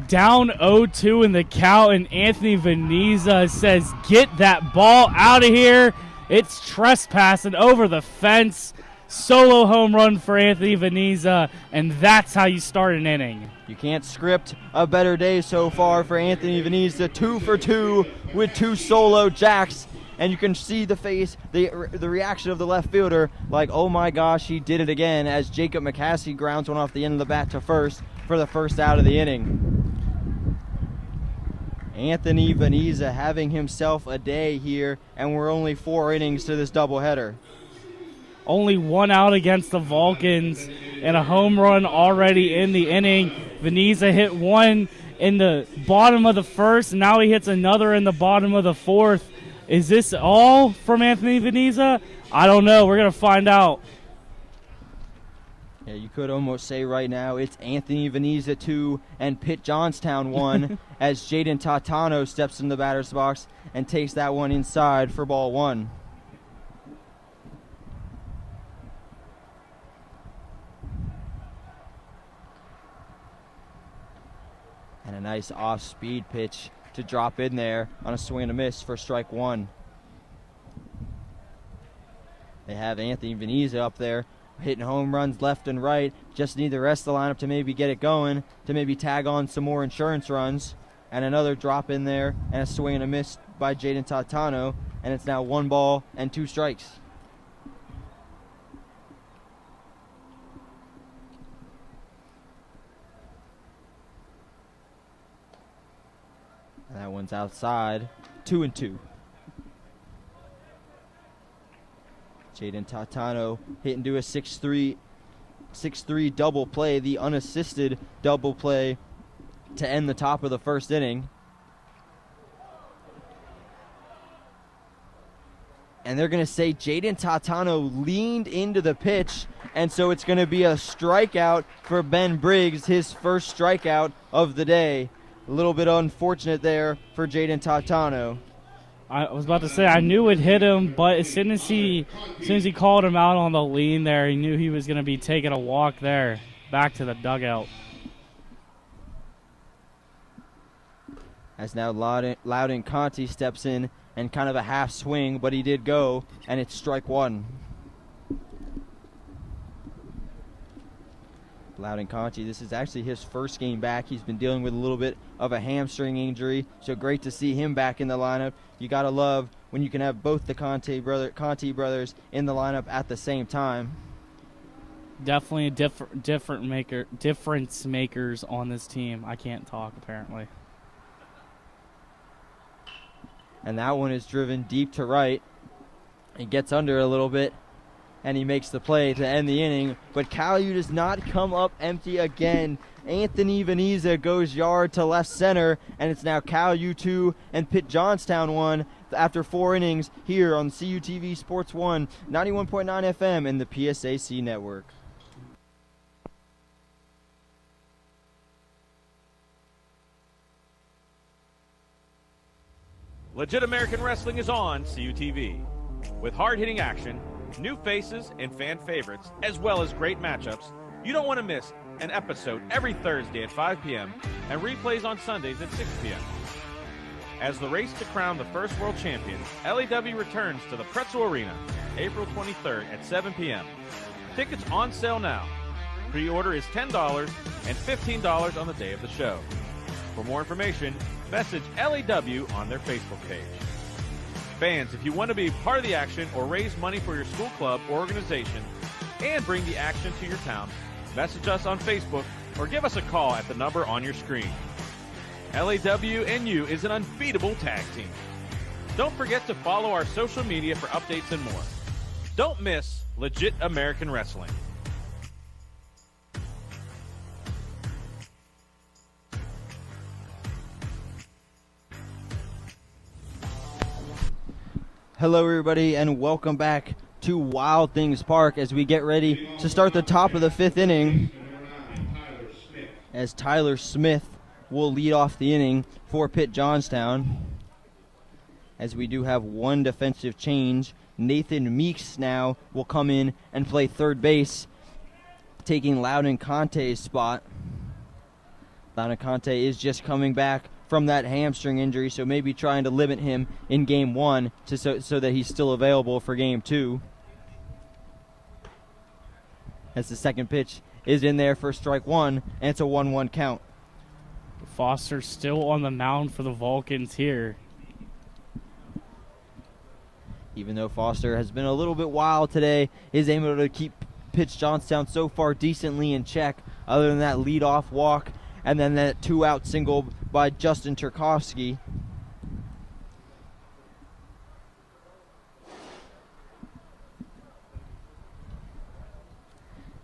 Down 0-2 in the count, and Anthony Veneza says, get that ball out of here. It's trespassing over the fence. Solo home run for Anthony Veneza, and that's how you start an inning. You can't script a better day so far for Anthony Veneza. 2 for 2 with 2 solo jacks. And you can see the face, the reaction of the left fielder, like, oh my gosh, he did it again, as Jacob McCaskey grounds one off the end of the bat to first for the first out of the inning. Anthony Veneza having himself a day here, and we're only 4 innings to this doubleheader. Only 1 out against the Vulcans, and a home run already in the inning. Veneza hit 1 in the bottom of the 1st, and now he hits another in the bottom of the 4th. Is this all from Anthony Veneza? I don't know. We're going to find out. Yeah, you could almost say right now it's Anthony Veneza 2 and Pitt-Johnstown 1 as Jaden Tatano steps in the batter's box and takes that one inside for ball 1. And a nice off-speed pitch to drop in there on a swing and a miss for strike 1. They have Anthony Veneza up there hitting home runs left and right. Just need the rest of the lineup to maybe get it going, to maybe tag on some more insurance runs. And another drop in there and a swing and a miss by Jaden Tatano. And it's now 1 ball and 2 strikes. And that one's outside. 2-2. Jaden Tatano hitting to a 6-3 double play, the unassisted double play to end the top of the 1st inning. And they're going to say Jaden Tatano leaned into the pitch, and so it's going to be a strikeout for Ben Briggs, his first strikeout of the day. A little bit unfortunate there for Jaden Tatano. I was about to say, I knew it hit him, but as soon as he called him out on the lean there, he knew he was going to be taking a walk there, back to the dugout. As now Loudon Conti steps in and kind of a half swing, but he did go, and it's strike 1. Loudon Conti, this is actually his first game back. He's been dealing with a little bit of a hamstring injury, so great to see him back in the lineup. You gotta love when you can have both the Conti brothers in the lineup at the same time. Definitely a difference makers on this team. I can't talk apparently. And that one is driven deep to right. He gets under a little bit, and he makes the play to end the inning. But Cal U does not come up empty again. Anthony Veneza goes yard to left center, and it's now Cal U 2 and Pitt-Johnstown 1 after 4 innings here on CUTV Sports 1, 91.9 FM and the PSAC network. Legit American Wrestling is on CUTV. With hard-hitting action, new faces, and fan favorites, as well as great matchups, you don't want to miss an episode every Thursday at 5 p.m. and replays on Sundays at 6 p.m. As the race to crown the first world champion, LAW returns to the Pretzel Arena April 23rd at 7 p.m. Tickets on sale now. Pre-order is $10 and $15 on the day of the show. For more information, message LAW on their Facebook page. Fans, if you want to be part of the action or raise money for your school club or organization and bring the action to your town, message us on Facebook or give us a call at the number on your screen. LAW&U is an unbeatable tag team. Don't forget to follow our social media for updates and more. Don't miss Legit American Wrestling. Hello, everybody, and welcome back to Wild Things Park as we get ready to start the top of the 5th inning, as Tyler Smith will lead off the inning for Pitt-Johnstown. As we do have one defensive change, Nathan Meeks now will come in and play third base, taking Loudon Conte's spot. Loudon Conte is just coming back from that hamstring injury, so maybe trying to limit him in game 1 so that he's still available for game 2. As the second pitch is in there for strike 1, and it's a 1-1 count. Foster still on the mound for the Vulcans here. Even though Foster has been a little bit wild today, is able to keep Pitt-Johnstown so far decently in check, other than that leadoff walk and then that 2-out single by Justin Turkowski.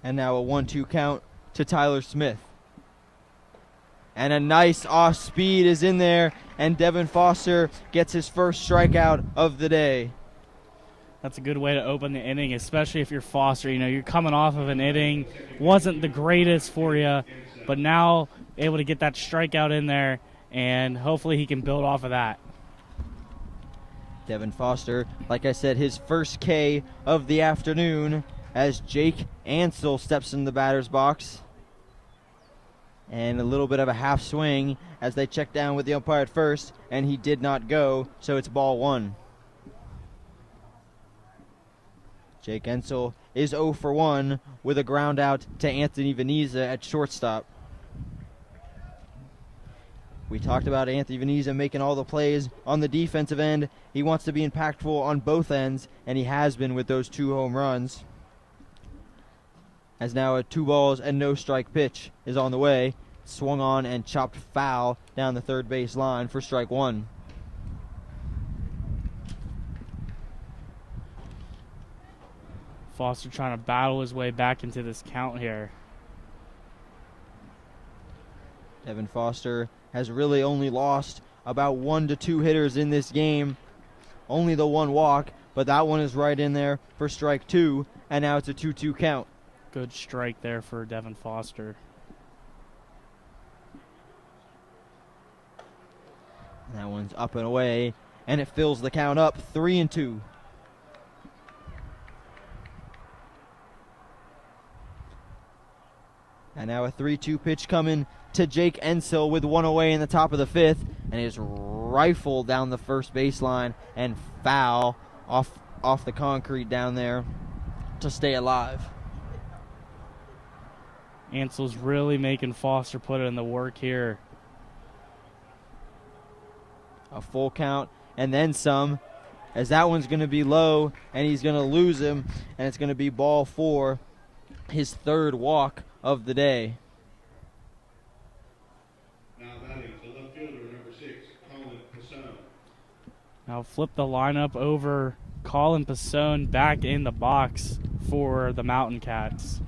And now a 1-2 count to Tyler Smith. And a nice off speed is in there, and Devin Foster gets his first strikeout of the day. That's a good way to open the inning, especially if you're Foster. You know, you're coming off of an inning, wasn't the greatest for you, but now able to get that strikeout in there, and hopefully he can build off of that. Devin Foster, like I said, his first K of the afternoon, as Jake Ansel steps in the batter's box. And a little bit of a half swing as they check down with the umpire at first, and he did not go, so it's ball 1. Jake Ansel is 0 for 1 with a ground out to Anthony Veneza at shortstop. We talked about Anthony Veneza making all the plays on the defensive end. He wants to be impactful on both ends, and he has been with those 2 home runs. As now a 2-balls-and-no-strike pitch is on the way. Swung on and chopped foul down the third base line for strike 1. Foster trying to battle his way back into this count here. Devin Foster has really only lost about 1 to 2 hitters in this game. Only the 1 walk, but that one is right in there for strike 2, and now it's a 2-2 count. Good strike there for Devin Foster. And that one's up and away, and it fills the count up 3-2. And now a 3-2 pitch coming to Jake Ensel with 1 away in the top of the 5th, and is rifled down the first baseline and foul off the concrete down there to stay alive. Ansel's really making Foster put in the work here. A full count and then some, as that one's going to be low, and he's going to lose him, and it's going to be ball 4, his 3rd walk of the day. Now batting the left fielder, number 6, Colin Pasone. Now flip the lineup over. Colin Pasone back in the box for the Mountain Cats.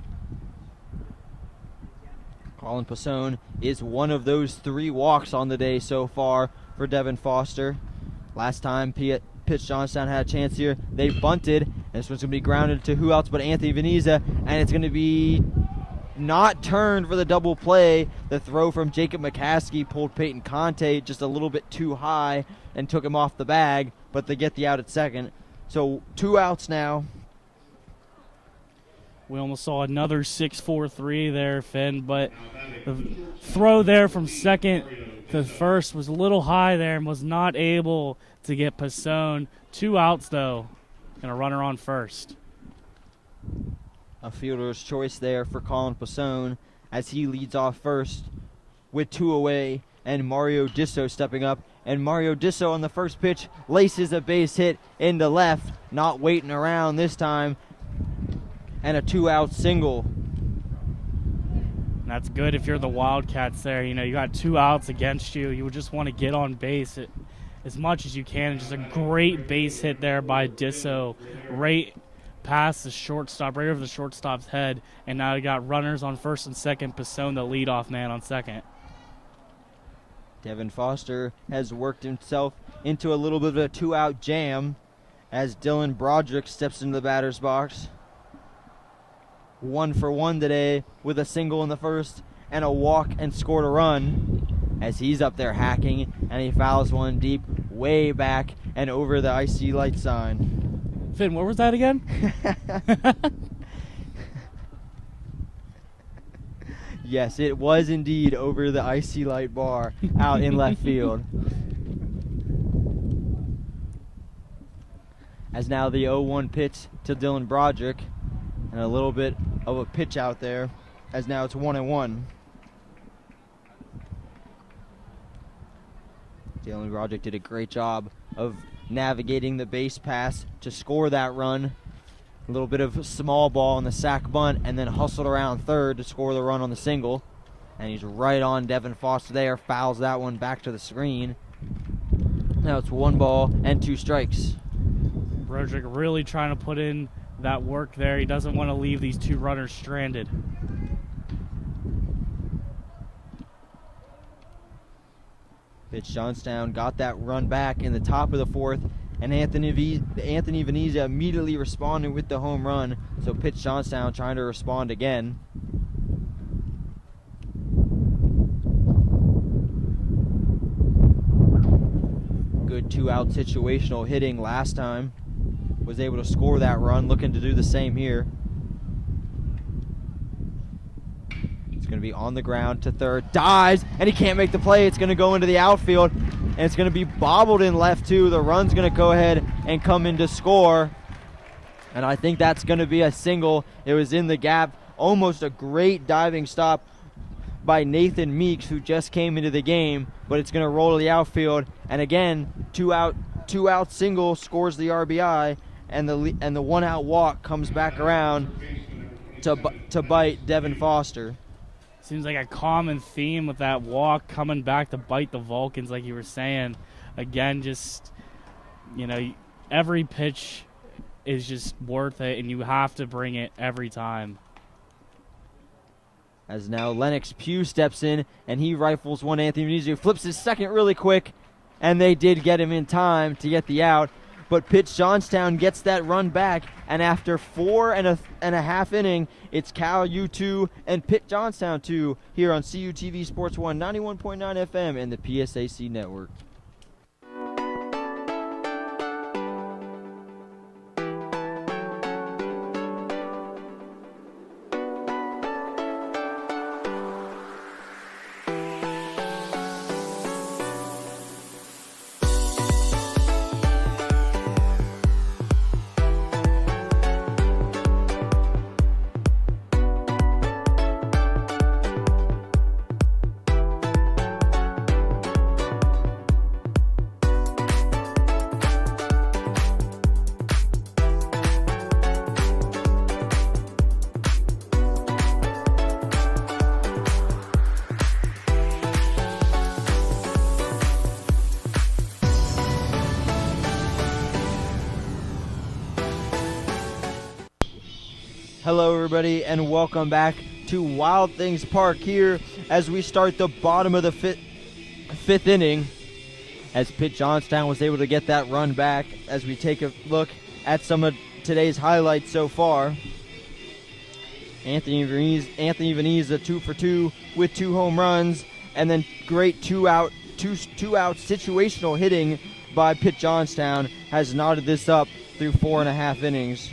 Colin Pasone is one of those 3 walks on the day so far for Devin Foster. Last time Pitt-Johnstown had a chance here, they bunted, and this one's going to be grounded to who else but Anthony Veneza, and it's going to be not turned for the double play. The throw from Jacob McCaskey pulled Peyton Conte just a little bit too high and took him off the bag, but they get the out at second. So 2 outs now. We almost saw another 6-4-3 there, Finn, but the throw there from second to first was a little high there and was not able to get Pasone. 2 outs, though, and a runner on first. A fielder's choice there for Colin Pasone as he leads off first with 2 away, and Mario Disso stepping up And Mario Disso on the first pitch laces a base hit into left, not waiting around this time, and a 2-out single. That's good if you're the Wildcats there. You know, you got 2 outs against you. You would just want to get on base as much as you can. Just a great base hit there by Disso, right past the shortstop, right over the shortstop's head. And now you got runners on first and second. Pisone, the leadoff man, on second. Devin Foster has worked himself into a little bit of a 2-out jam as Dylan Broderick steps into the batter's box. 1 for 1 today with a single in the first and a walk, and scored a run as he's up there hacking, and he fouls one deep way back and over the icy light sign. Finn, what was that again? Yes, it was indeed over the icy light bar out in left field. As now the 0-1 pitch to Dylan Broderick, and a little bit of a pitch out there, as now it's 1-1. Dylan Broderick did a great job of navigating the base pass to score that run. A little bit of small ball on the sac bunt, and then hustled around third to score the run on the single. And he's right on Devin Foster there, fouls that one back to the screen. Now it's 1 ball and 2 strikes. Broderick really trying to put in that work there. He doesn't want to leave these 2 runners stranded. Pitt-Johnstown got that run back in the top of the 4th, and Anthony Venezia immediately responded with the home run. So Pitt-Johnstown trying to respond again. Good 2-out situational hitting last time. Was able to score that run, looking to do the same here. It's going to be on the ground to third, dives, and he can't make the play. It's going to go into the outfield, and it's going to be bobbled in left too. The run's going to go ahead and come in to score, and I think that's going to be a single. It was in the gap. Almost a great diving stop by Nathan Meeks, who just came into the game, but it's going to roll to the outfield, and again, 2-out single scores the RBI, and the 1-out walk comes back around to bite Devin Foster. Seems like a common theme with that walk coming back to bite the Vulcans, like you were saying. Again, just, you know, every pitch is just worth it, and you have to bring it every time. As now Lennox Pugh steps in, and he rifles one. Anthony Venezia flips his second really quick, and they did get him in time to get the out. But Pitt-Johnstown gets that run back, and after 4.5 innings, it's Cal U 2 and Pitt-Johnstown 2 here on CUTV Sports 1, 91.9 FM and the PSAC network. Hello everybody, and welcome back to Wild Things Park here as we start the bottom of the fifth inning, as Pitt-Johnstown was able to get that run back. As we take a look at some of today's highlights so far, Anthony Venezia 2 for 2 with 2 home runs, and then great two out situational hitting by Pitt-Johnstown has knotted this up through 4.5 innings.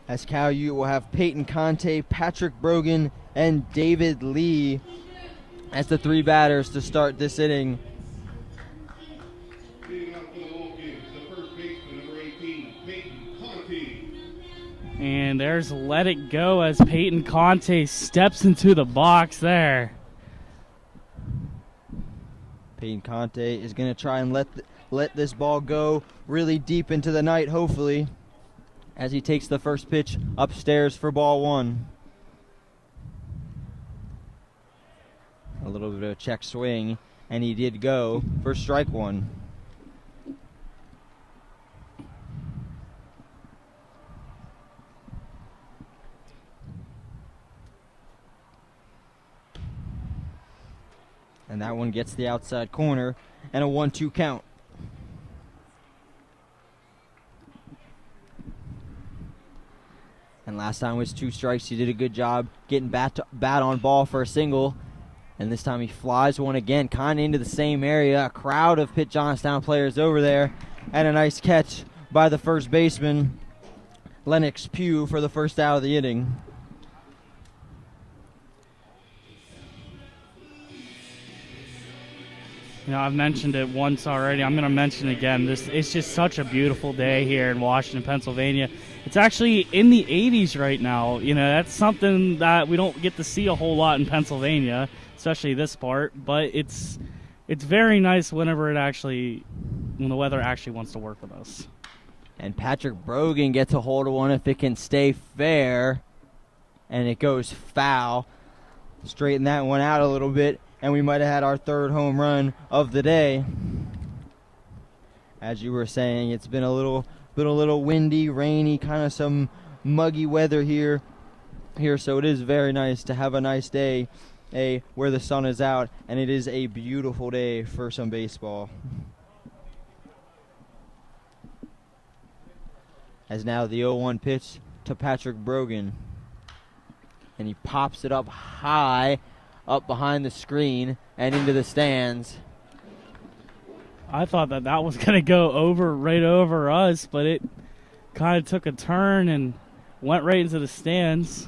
As Cal U will have Peyton Conte, Patrick Brogan, and David Lee as the 3 batters to start this inning. Leading up for the Vulcans, the first baseman, number 18, Peyton Conte. And there's Let It Go as Peyton Conte steps into the box there. Peyton Conte is going to try and let this ball go really deep into the night, hopefully, as he takes the first pitch upstairs for ball one. A little bit of a check swing, and he did go for strike one. And that one gets the outside corner and a 1-2 count. And last time was 2 strikes. He did a good job getting bat on ball for a single. And this time he flies one again, kind of into the same area. A crowd of Pitt-Johnstown players over there. And a nice catch by the first baseman, Lennox Pugh, for the first out of the inning. You know, I've mentioned it once already. I'm going to mention it again. It's just such a beautiful day here in Washington, Pennsylvania. It's actually in the 80s right now. You know, that's something that we don't get to see a whole lot in Pennsylvania, especially this part. But it's very nice when the weather actually wants to work with us. And Patrick Brogan gets a hold of one if it can stay fair. And it goes foul. Straighten that one out a little bit, and we might have had our third home run of the day. As you were saying, it's been a little windy, rainy, kind of some muggy weather here. So it is very nice to have a nice day, where the sun is out, and it is a beautiful day for some baseball. As now the 0-1 pitch to Patrick Brogan, and he pops it up high, up behind the screen and into the stands. I thought that was going to go right over us, but it kind of took a turn and went right into the stands.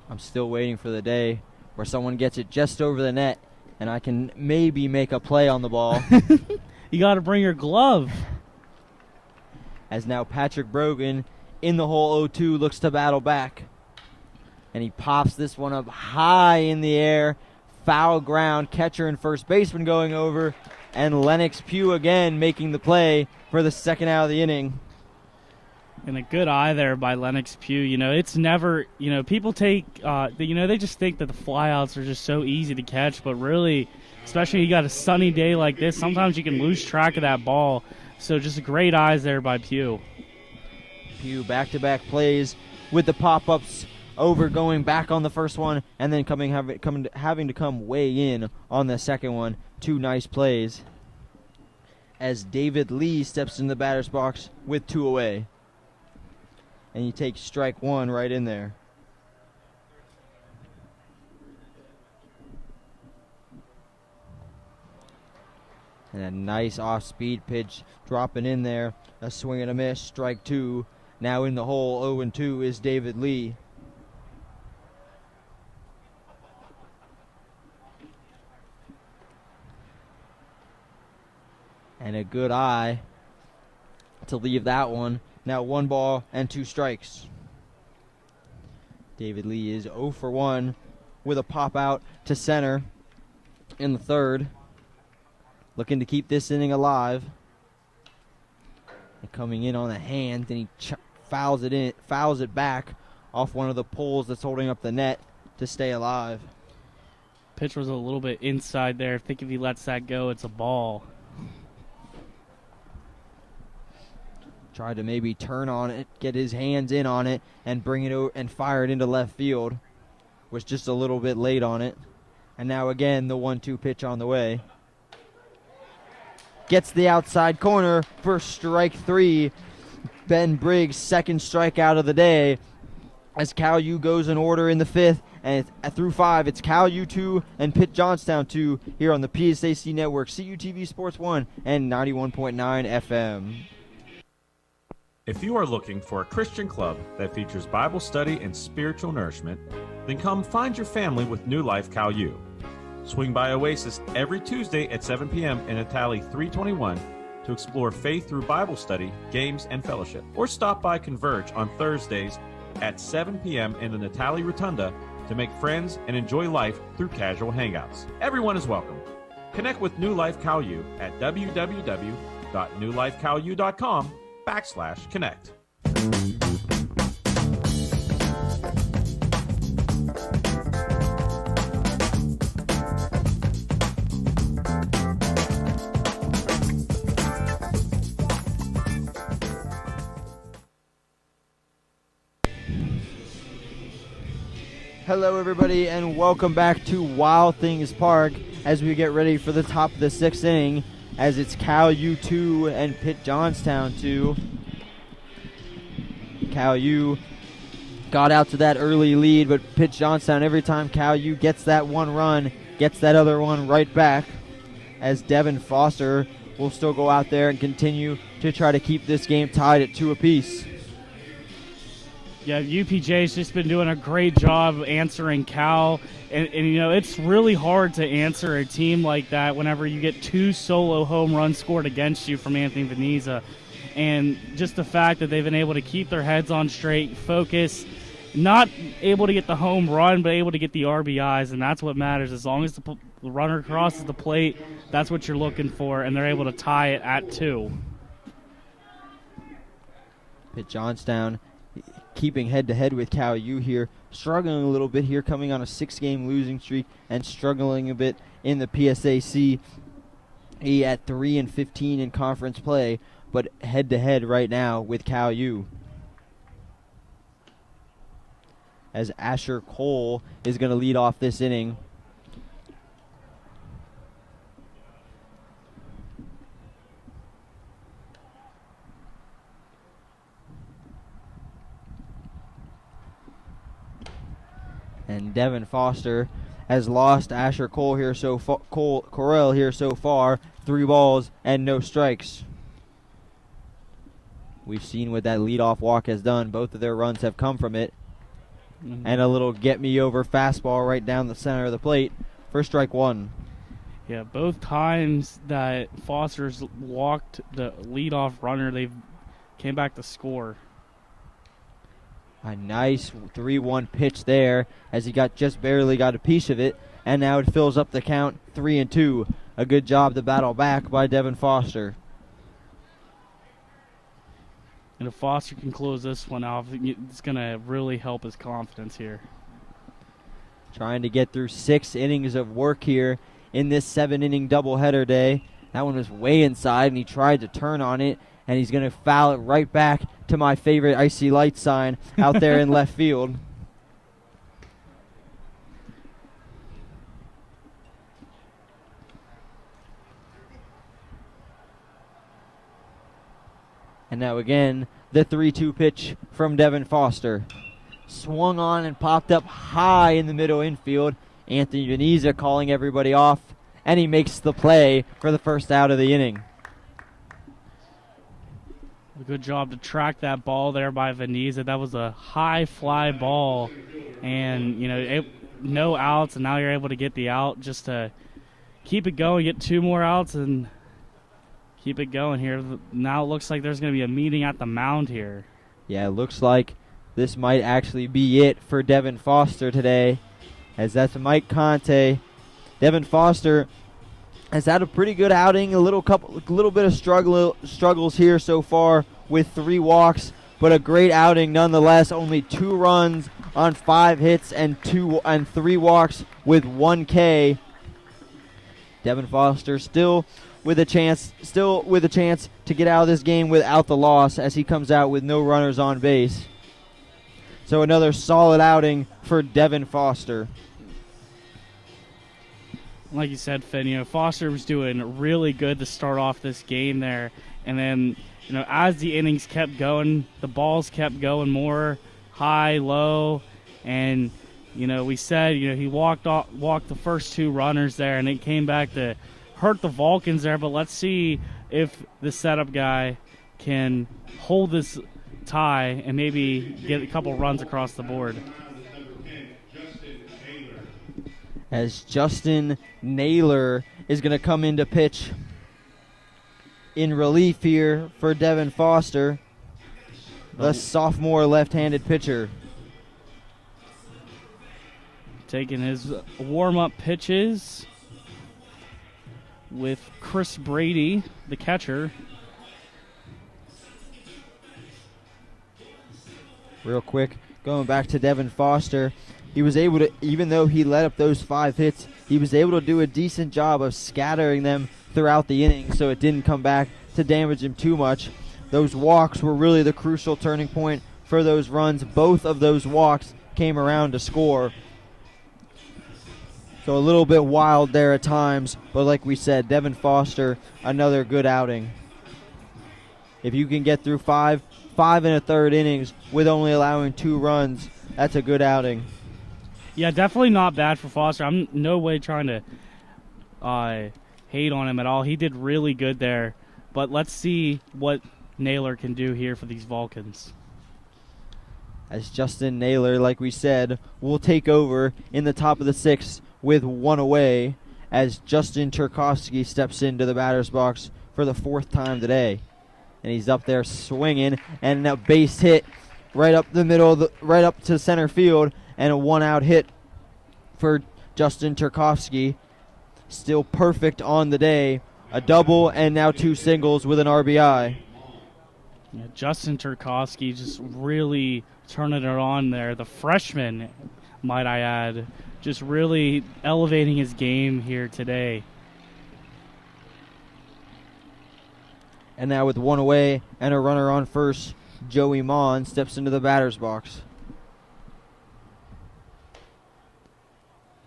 I'm still waiting for the day where someone gets it just over the net and I can maybe make a play on the ball. You got to bring your glove. As now Patrick Brogan in the hole 0-2 looks to battle back. And he pops this one up high in the air. Foul ground. Catcher and first baseman going over. And Lennox Pugh again making the play for the second out of the inning. And a good eye there by Lennox Pugh. You know, it's never, people take, they just think that the flyouts are just so easy to catch. But really, especially you got a sunny day like this, sometimes you can lose track of that ball. So just great eyes there by Pugh. Pugh back-to-back plays with the pop-ups. Over going back on the first one, and then having to come way in on the second one. 2 nice plays. As David Lee steps in the batter's box with 2 away. And he takes strike 1 right in there. And a nice off-speed pitch dropping in there. A swing and a miss, strike 2. Now in the hole, 0-2 is David Lee. And a good eye to leave that one. Now 1 ball and 2 strikes. David Lee is 0 for 1 with a pop out to center in the third. Looking to keep this inning alive. And coming in on the hand, then he fouls it back off one of the poles that's holding up the net to stay alive. Pitch was a little bit inside there. I think if he lets that go, it's a ball. Tried to maybe turn on it, get his hands in on it, and bring it over and fire it into left field. Was just a little bit late on it. And now again, the 1-2 pitch on the way. Gets the outside corner for strike 3. Ben Briggs' second strikeout of the day. As Cal U goes in order in the 5th. And through 5, it's Cal U 2 and Pitt-Johnstown 2 here on the PSAC Network, CUTV Sports 1 and 91.9 FM. If you are looking for a Christian club that features Bible study and spiritual nourishment, then come find your family with New Life Cal U. Swing by Oasis every Tuesday at 7 p.m. in Itali 321 to explore faith through Bible study, games, and fellowship. Or stop by Converge on Thursdays at 7 p.m. in the Natali Rotunda to make friends and enjoy life through casual hangouts. Everyone is welcome. Connect with New Life Cal U at www.newlifecalu.com/connect. Hello, everybody, and welcome back to Wild Things Park as we get ready for the top of the 6th inning, as it's Cal U 2 and Pitt-Johnstown 2. Cal U got out to that early lead, but Pitt-Johnstown, every time Cal U gets that one run, gets that other one right back, as Devin Foster will still go out there and continue to try to keep this game tied at 2 apiece. Yeah, UPJ's just been doing a great job answering Cal. And, you know, it's really hard to answer a team like that whenever you get 2 solo home runs scored against you from Anthony Veneza. And just the fact that they've been able to keep their heads on straight, focus, not able to get the home run, but able to get the RBIs, and that's what matters. As long as the runner crosses the plate, that's what you're looking for, and they're able to tie it at 2. Pitt-Johnstown keeping head-to-head with Cal U here, struggling a little bit here, coming on a 6-game losing streak and struggling a bit in the PSAC. He at 3-15 in conference play, but head-to-head right now with Cal U. As Asher Cole is going to lead off this inning. And Devin Foster has lost Asher Cole here Correll here so far. 3 balls and no strikes. We've seen what that leadoff walk has done. Both of their runs have come from it. And a little get-me-over fastball right down the center of the plate for strike 1. Yeah, both times that Foster's walked the leadoff runner, they came back to score. A nice 3-1 pitch there as he just barely got a piece of it, and now it fills up the count 3-2. A good job to battle back by Devin Foster. And if Foster can close this one off, it's going to really help his confidence here. Trying to get through 6 innings of work here in this 7-inning doubleheader day. That one was way inside, and he tried to turn on it, and he's going to foul it right back to my favorite icy light sign out there in left field. And now again, the 3-2 pitch from Devin Foster. Swung on and popped up high in the middle infield. Anthony Veneza calling everybody off, and he makes the play for the first out of the inning. A good job to track that ball there by Veneza. That was a high fly ball, and you know, no outs, and now you're able to get the out just to keep it going, get 2 more outs, and keep it going here. Now it looks like there's going to be a meeting at the mound here. Yeah, it looks like this might actually be it for Devin Foster today, as that's Mike Conte. Devin Foster has had a pretty good outing, a little bit of struggles here so far with 3 walks, but a great outing nonetheless. Only 2 runs on 5 hits and 3 walks with 1 K. Devin Foster still with a chance to get out of this game without the loss, as he comes out with no runners on base. So another solid outing for Devin Foster. Like you said, Finn, you know, Foster was doing really good to start off this game there. And then, you know, as the innings kept going, the balls kept going more high, low. And, you know, we said, you know, he walked the first 2 runners there, and it came back to hurt the Vulcans there. But let's see if the setup guy can hold this tie and maybe get a couple runs across the board. As Justin Naylor is going to come in to pitch. in relief here for Devin Foster, the sophomore left-handed pitcher. Taking his warm-up pitches with Chris Brady, the catcher. Real quick, going back to Devin Foster, he was able to, even though he let up those 5 hits, he was able to do a decent job of scattering them throughout the inning so it didn't come back to damage him too much. Those walks were really the crucial turning point for those runs. Both of those walks came around to score. So a little bit wild there at times, but like we said, Devin Foster, another good outing. If you can get through five and a third innings with only allowing 2 runs, that's a good outing. Yeah, definitely not bad for Foster. I'm no way trying to hate on him at all. He did really good there. But let's see what Naylor can do here for these Vulcans. As Justin Naylor, like we said, will take over in the top of the 6th with 1 away as Justin Turkowski steps into the batter's box for the 4th time today. And he's up there swinging, and a base hit right up the middle, right up to center field, and a 1-out hit for Justin Turkowski. Still perfect on the day. A double and now 2 singles with an RBI. Yeah, Justin Turkowski just really turning it on there. The freshman, might I add, just really elevating his game here today. And now with 1 away and a runner on first, Joey Mon steps into the batter's box.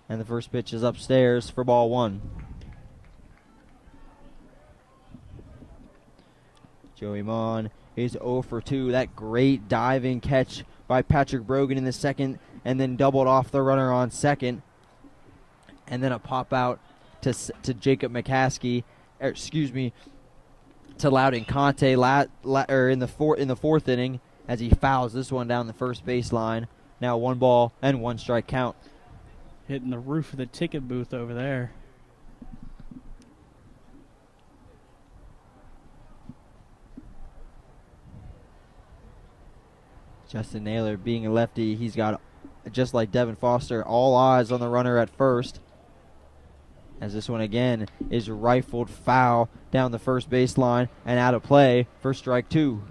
And the first pitch is upstairs for ball 1. Joey Mon is 0 for 2. That great diving catch by Patrick Brogan in the second, and then doubled off the runner on second. And then a pop out to Jacob McCaskey, to Loudon Conte in the fourth inning as he fouls this one down the first baseline. Now 1 ball and 1 strike count. Hitting the roof of the ticket booth over there. Justin Naylor being a lefty, he's got, just like Devin Foster, all eyes on the runner at first. As this one again is rifled foul down the first baseline and out of play for strike 2.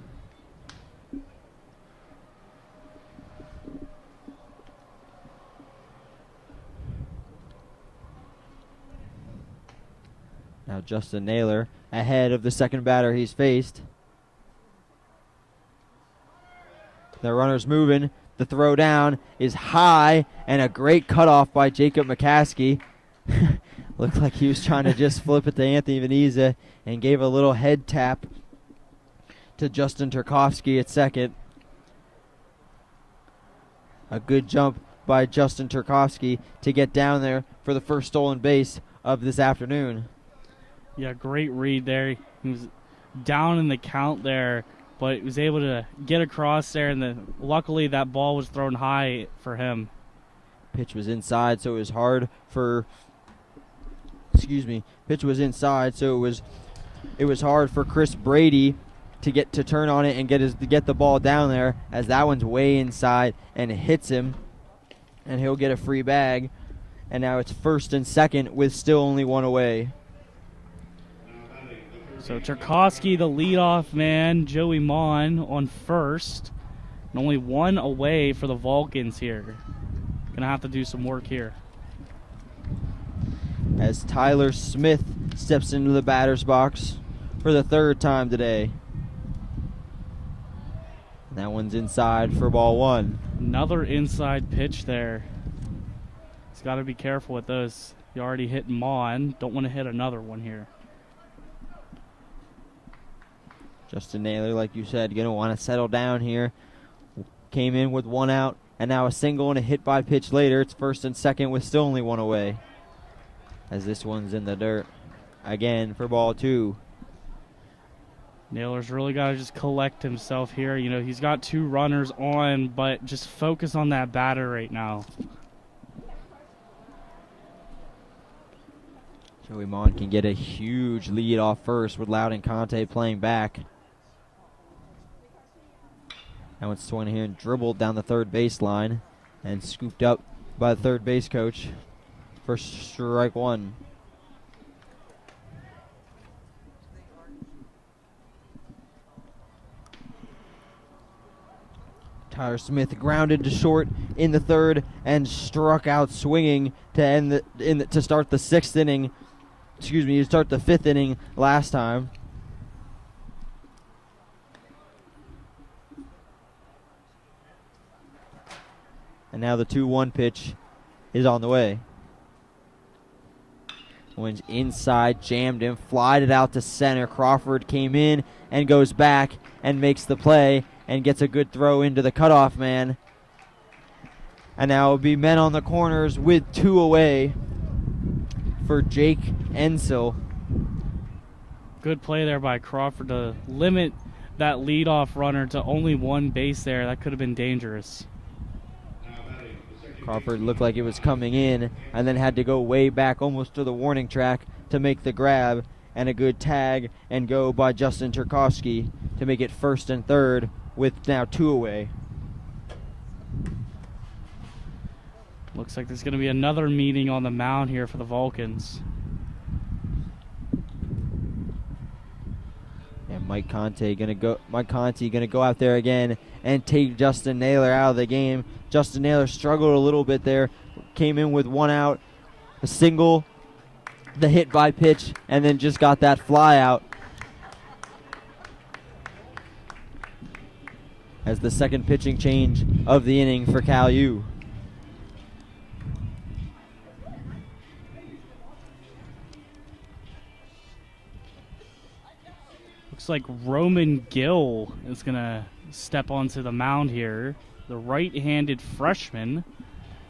Now Justin Naylor ahead of the second batter he's faced. The runner's moving. The throw down is high, and a great cutoff by Jacob McCaskey. Looked like he was trying to just flip it to Anthony Veniza and gave a little head tap to Justin Turkowski at second. A good jump by Justin Turkowski to get down there for the first stolen base of this afternoon. Yeah, great read there. He was down in the count there, but he was able to get across there, and luckily that ball was thrown high for him. Pitch was inside, so it was hard for pitch was inside, so it was hard for Chris Brady to turn on it and get the ball down there, as that one's way inside and it hits him, and he'll get a free bag. And now it's first and second with still only 1 away. So Turkowski, the leadoff man, Joey Mon on first, and only 1 away for the Vulcans here. Gonna have to do some work here. As Tyler Smith steps into the batter's box for the 3rd time today. And that one's inside for ball 1. Another inside pitch there. He's got to be careful with those. You already hit Mon. Don't want to hit another one here. Justin Naylor, like you said, going to want to settle down here. Came in with 1 out, and now a single and a hit by pitch later. It's first and second with still only 1 away. As this one's in the dirt again for ball 2. Naylor's really got to just collect himself here. You know, he's got 2 runners on, but just focus on that batter right now. Joey Mon can get a huge lead off first with Loudon Conte playing back. Now it's swung here and dribbled down the third baseline and scooped up by the third base coach for strike one. Tyler Smith grounded to short in the third and struck out swinging to end to start the sixth inning. Excuse me, to start the fifth inning last time. And now the 2-1 pitch is on the way. Went inside, jammed him, flied it out to center. Crawford came in and goes back and makes the play and gets a good throw into the cutoff man. And now it'll be men on the corners with 2 away for Jake Ensel. Good play there by Crawford to limit that leadoff runner to only 1 base there. That could have been dangerous. Crawford looked like it was coming in and then had to go way back almost to the warning track to make the grab, and a good tag and go by Justin Turkowski to make it first and third with now 2 away. Looks like there's going to be another meeting on the mound here for the Vulcans. And Mike Conte gonna go out there again and take Justin Naylor out of the game. Justin Naylor struggled a little bit there, came in with 1 out, a single, the hit by pitch, and then just got that fly out. As the second pitching change of the inning for Cal U. Looks like Roman Gill is going to step onto the mound here. The right-handed freshman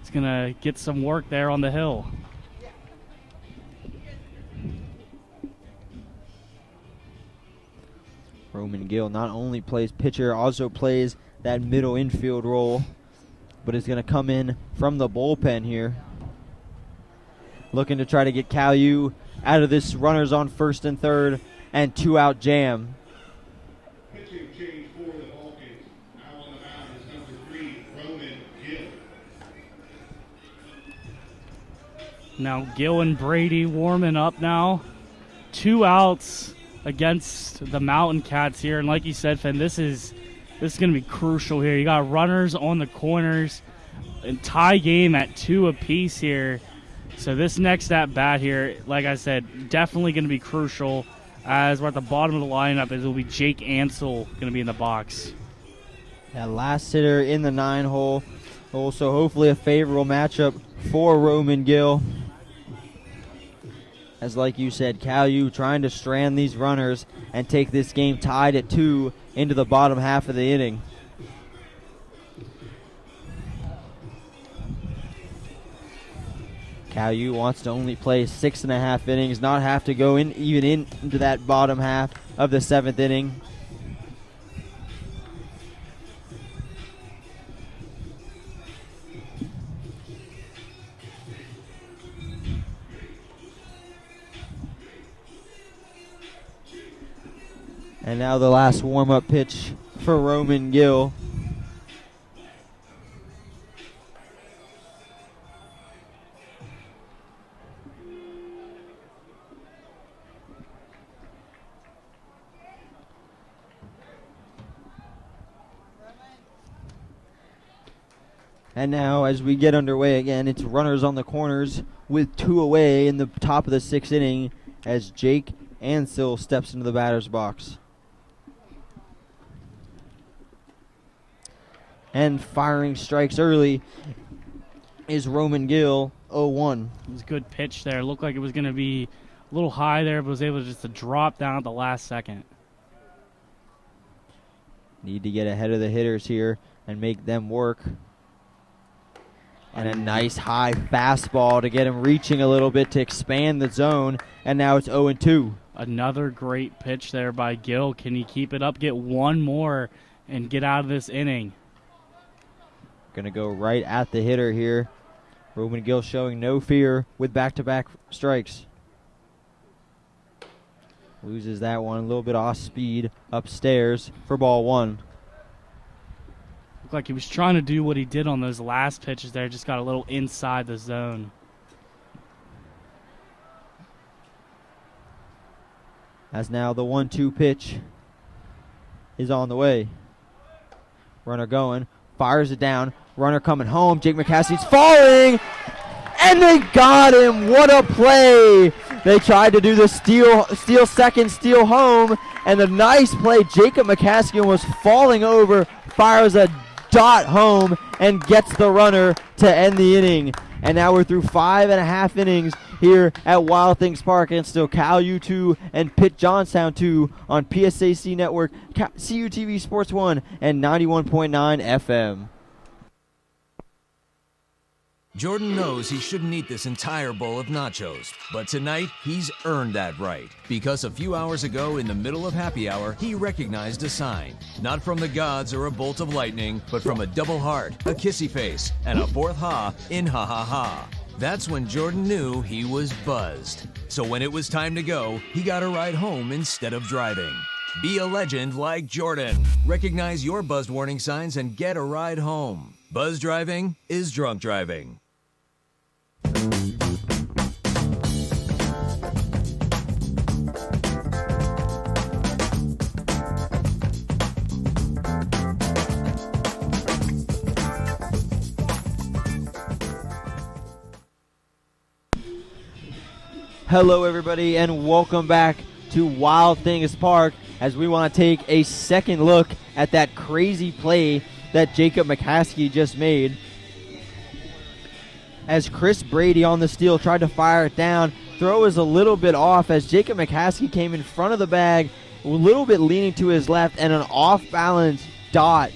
is going to get some work there on the hill. Roman Gill not only plays pitcher, also plays that middle infield role, but is going to come in from the bullpen here. Looking to try to get Cal U out of this runners on first and third and 2-out jam. Pitching change for the Vulcans. Now on the mound is number 3, Roman Gill. Now Gill and Brady warming up now. 2 outs against the Mountain Cats here, and like you said, Finn, this is going to be crucial here. You got runners on the corners, and tie game at 2 apiece here. So this next at bat here, like I said, definitely going to be crucial. As we're at the bottom of the lineup, it will be Jake Ansel going to be in the box. That last hitter in the 9-hole. Also, hopefully a favorable matchup for Roman Gill. As like you said, Cal U trying to strand these runners and take this game tied at 2 into the bottom half of the inning. Cal U wants to only play 6.5 innings, not have to go into that bottom half of the 7th inning. And now the last warm-up pitch for Roman Gill. And now as we get underway again, it's runners on the corners with 2 away in the top of the 6th inning as Jake Ansel steps into the batter's box. And firing strikes early is Roman Gill, 0-1. It was a good pitch there. Looked like it was going to be a little high there, but was able just to drop down at the last second. Need to get ahead of the hitters here and make them work. And a nice high fastball to get him reaching a little bit to expand the zone. And now it's 0-2. Another great pitch there by Gill. Can he keep it up, get one more, and get out of this inning? Going to go right at the hitter here. Roman Gill showing no fear with back-to-back strikes. Loses that one. A little bit off speed upstairs for ball one. Looked like he was trying to do what he did on those last pitches there, just got a little inside the zone. As now the 1-2 pitch is on the way. Runner going, fires it down. Runner coming home. Jake McCaskey's falling, and they got him. What a play! They tried to do the steal second, steal home, and a nice play. Jacob McCaskey was falling over, fires a dot home, and gets the runner to end the inning. And now we're through 5.5 innings here at Wild Things Park, and still Cal U2 and Pitt-Johnstown 2 on PSAC Network, CUTV Sports 1, and 91.9 FM. Jordan knows he shouldn't eat this entire bowl of nachos, but tonight he's earned that right. Because a few hours ago in the middle of happy hour, he recognized a sign. Not from the gods or a bolt of lightning, but from a double heart, a kissy face, and a fourth ha in ha ha ha. That's when Jordan knew he was buzzed. So when it was time to go, he got a ride home instead of driving. Be a legend like Jordan. Recognize your buzzed warning signs and get a ride home. Buzz driving is drunk driving. Hello, everybody, and welcome back to Wild Things Park as we want to take a second look at that crazy play that Jacob McCaskey just made. As Chris Brady on the steal tried to fire it down, throw is a little bit off as Jacob McCaskey came in front of the bag, a little bit leaning to his left, and an off-balance dot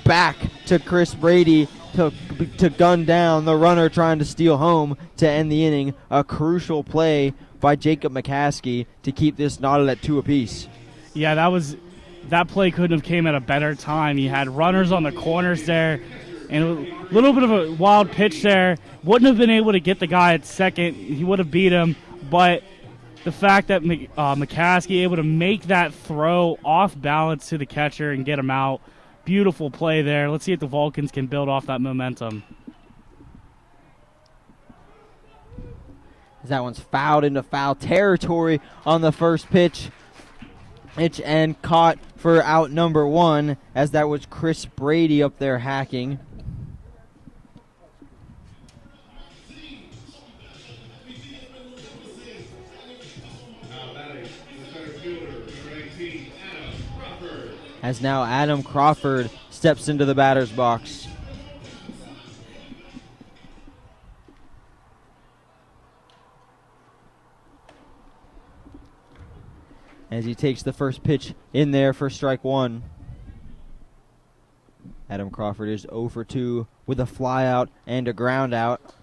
back to Chris Brady to gun down the runner trying to steal home to end the inning. A crucial play by Jacob McCaskey to keep this knotted at 2 apiece. Yeah, that play couldn't have came at a better time. He had runners on the corners there, and a little bit of a wild pitch there. Wouldn't have been able to get the guy at second. He would have beat him, but the fact that McCaskey able to make that throw off balance to the catcher and get him out, beautiful play there. Let's see if the Vulcans can build off that momentum. That one's fouled into foul territory on the first pitch. And caught for out number 1 as that was Chris Brady up there hacking. As now Adam Crawford steps into the batter's box. As he takes the first pitch in there for strike 1. Adam Crawford is 0 for 2 with a fly out and a ground out.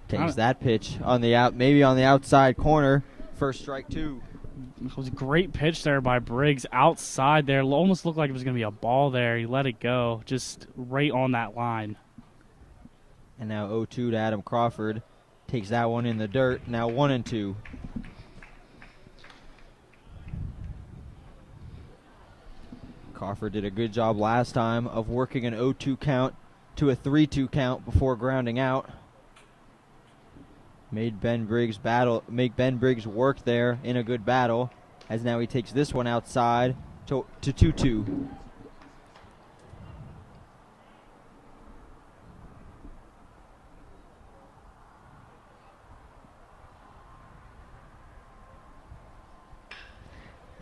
Takes that pitch on the maybe on the outside corner for strike 2. It was a great pitch there by Briggs outside there. Almost looked like it was going to be a ball there. He let it go, just right on that line. And now 0-2 to Adam Crawford. Takes that one in the dirt. Now 1-2. Crawford did a good job last time of working an 0-2 count to a 3-2 count before grounding out. Made Ben Briggs work there in a good battle, as now he takes this one outside to 2-2.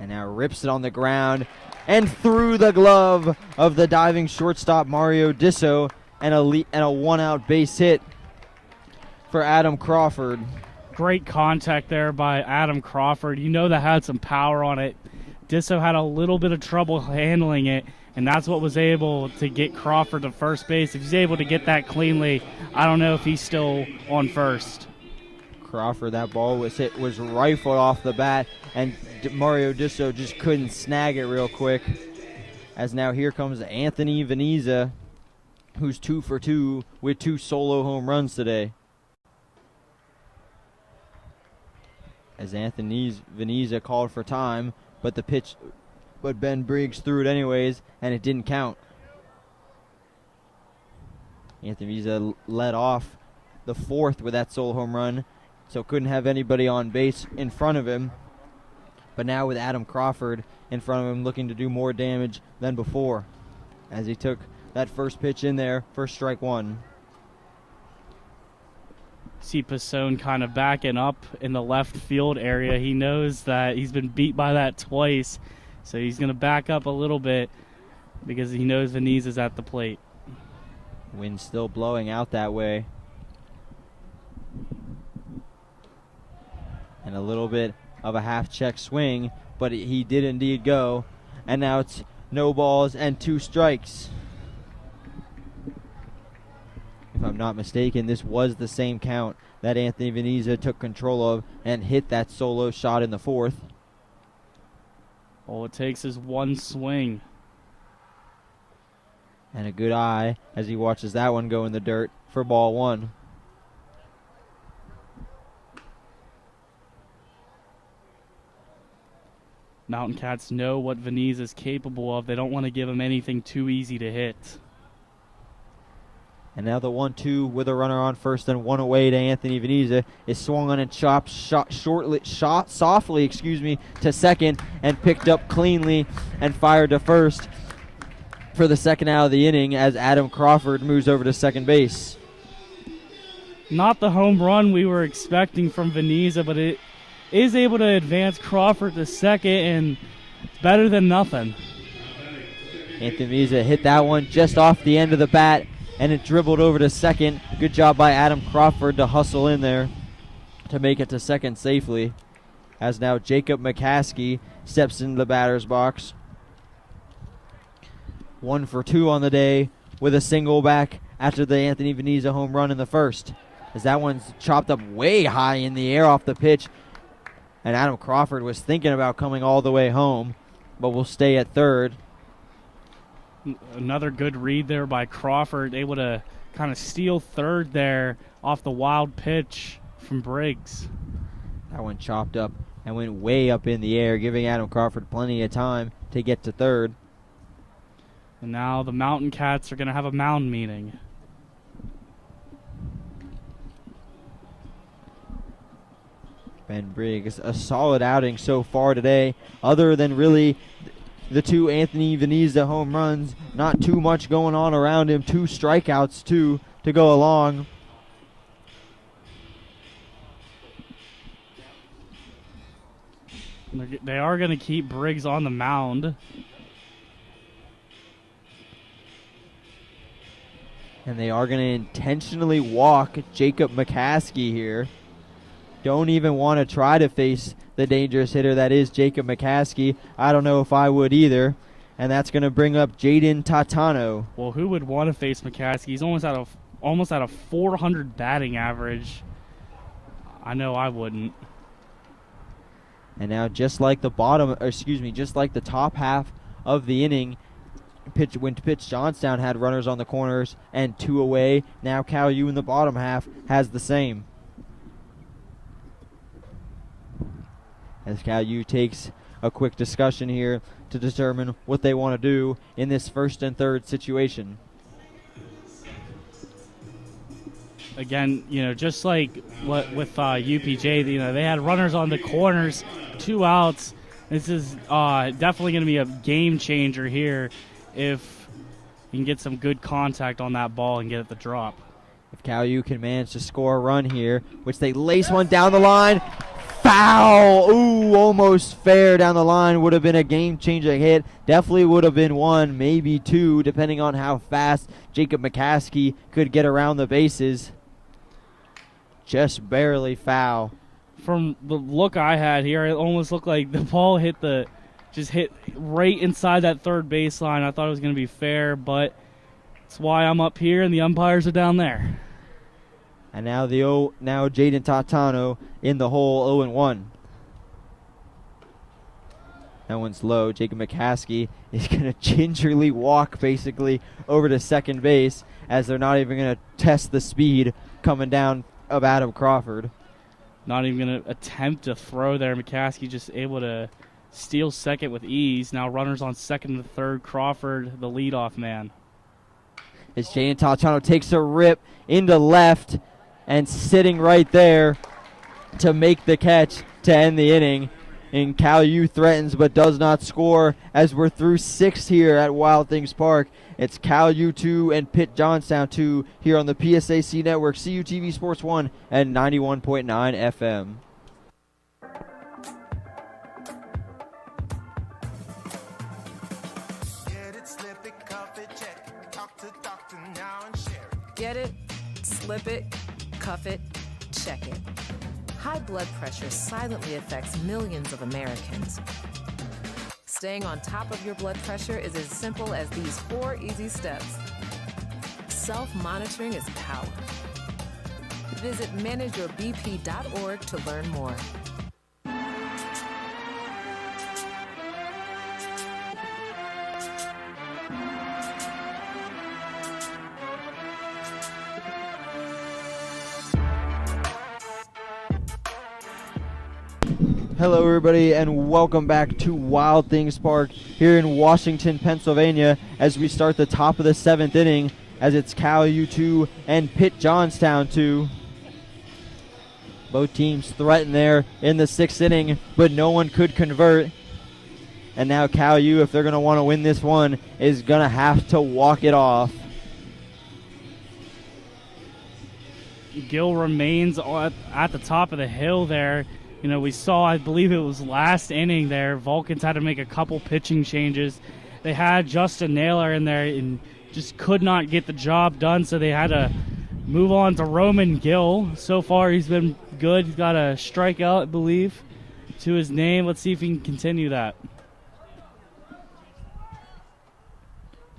And now rips it on the ground and through the glove of the diving shortstop Mario Disso, and a one-out base hit for Adam Crawford. Great contact there by Adam Crawford. You know that had some power on it. Disso had a little bit of trouble handling it, and that's what was able to get Crawford to first base. If he's able to get that cleanly, I don't know if he's still on first. Crawford, that ball was rifled off the bat, and Mario Disso just couldn't snag it real quick. As now here comes Anthony Veneza, who's 2 for 2 with 2 solo home runs today. As Anthony Veneza called for time, but Ben Briggs threw it anyways, and it didn't count. Anthony Veneza led off the fourth with that solo home run, so couldn't have anybody on base in front of him. But now with Adam Crawford in front of him, looking to do more damage than before, as he took that first pitch in there for strike one. See Pasone kind of backing up in the left field area. He knows that he's been beat by that twice, so he's going to back up a little bit because he knows Venez is at the plate. Wind still blowing out that way. And a little bit of a half-check swing, but he did indeed go. And now it's no balls and 2 strikes. If I'm not mistaken, this was the same count that Anthony Veneza took control of and hit that solo shot in the fourth. All it takes is one swing. And a good eye as he watches that one go in the dirt for ball one. Mountain Cats know what Venez is capable of. They don't want to give him anything too easy to hit. And now the 1-2 with a runner on first and one away to Anthony Veneza is swung on and chopped softly to second and picked up cleanly and fired to first for the second out of the inning as Adam Crawford moves over to second base. Not the home run we were expecting from Veneza, but it is able to advance Crawford to second, and it's better than nothing. Anthony Veneza hit that one just off the end of the bat, and it dribbled over to second. Good job by Adam Crawford to hustle in there to make it to second safely, as now Jacob McCaskey steps into the batter's box. 1 for 2 on the day with a single back after the Anthony Veneza home run in the first, as that one's chopped up way high in the air off the pitch, and Adam Crawford was thinking about coming all the way home, but will stay at third. Another good read there by Crawford, able to kind of steal third there off the wild pitch from Briggs. That one chopped up and went way up in the air, giving Adam Crawford plenty of time to get to third. And now the Mountain Cats are going to have a mound meeting. Ben Briggs, a solid outing so far today, other than really the 2 Anthony Veneza home runs. Not too much going on around him. 2 strikeouts, too, to go along. They are going to keep Briggs on the mound. And they are going to intentionally walk Jacob McCaskey here. Don't even want to try to face the dangerous hitter that is Jacob McCaskey. I don't know if I would either. And that's going to bring up Jaden Tatano. Well, who would want to face McCaskey? He's almost at a 400 batting average. I know I wouldn't. And now just like the top half of the inning, when Pitt-Johnstown had runners on the corners and 2 away, now Cal U in the bottom half has the same. As Cal U takes a quick discussion here to determine what they want to do in this first and third situation. Again, just like what with UPJ, they had runners on the corners, 2 outs. This is definitely going to be a game changer here if you can get some good contact on that ball and get it the drop. If Cal U can manage to score a run here, which they lace one down the line. Foul! Ooh, almost fair down the line. Would have been a game-changing hit. Definitely would have been 1, maybe 2, depending on how fast Jacob McCaskey could get around the bases. Just barely foul. From the look I had here, it almost looked like the ball hit right inside that third baseline. I thought it was going to be fair, but that's why I'm up here and the umpires are down there. And now Jaden Tatano in the hole, 0-1. That one's low. Jacob McCaskey is going to gingerly walk basically over to second base, as they're not even going to test the speed coming down of Adam Crawford. not even going to attempt to throw there. McCaskey just able to steal second with ease. Now runners on second and third. Crawford, the leadoff man. As Jaden Talchano takes a rip into left and sitting right there to make the catch to end the inning. And Cal U threatens but does not score as we're through 6 here at Wild Things Park. It's Cal U 2 and Pitt-Johnstown 2 here on the PSAC Network, CUTV Sports 1 and 91.9 FM. Get it, slip it, cuff it, check it. Talk to doctor now and share it. Get it, slip it, cuff it, check it. High blood pressure silently affects millions of Americans. Staying on top of your blood pressure is as simple as these 4 easy steps. Self-monitoring is power. Visit manageyourbp.org to learn more. Hello, everybody, and welcome back to Wild Things Park here in Washington, Pennsylvania, as we start the top of the 7th inning, as it's Cal U 2 and Pitt-Johnstown 2. Both teams threaten there in the 6th inning, but no one could convert. And now Cal U, if they're going to want to win this one, is going to have to walk it off. Gill remains at the top of the hill there. You know, we saw, I believe it was last inning there, Vulcans had to make a couple pitching changes. They had Justin Naylor in there and just could not get the job done, so they had to move on to Roman Gill. So far, he's been good. He's got a strikeout, I believe, to his name. Let's see if he can continue that.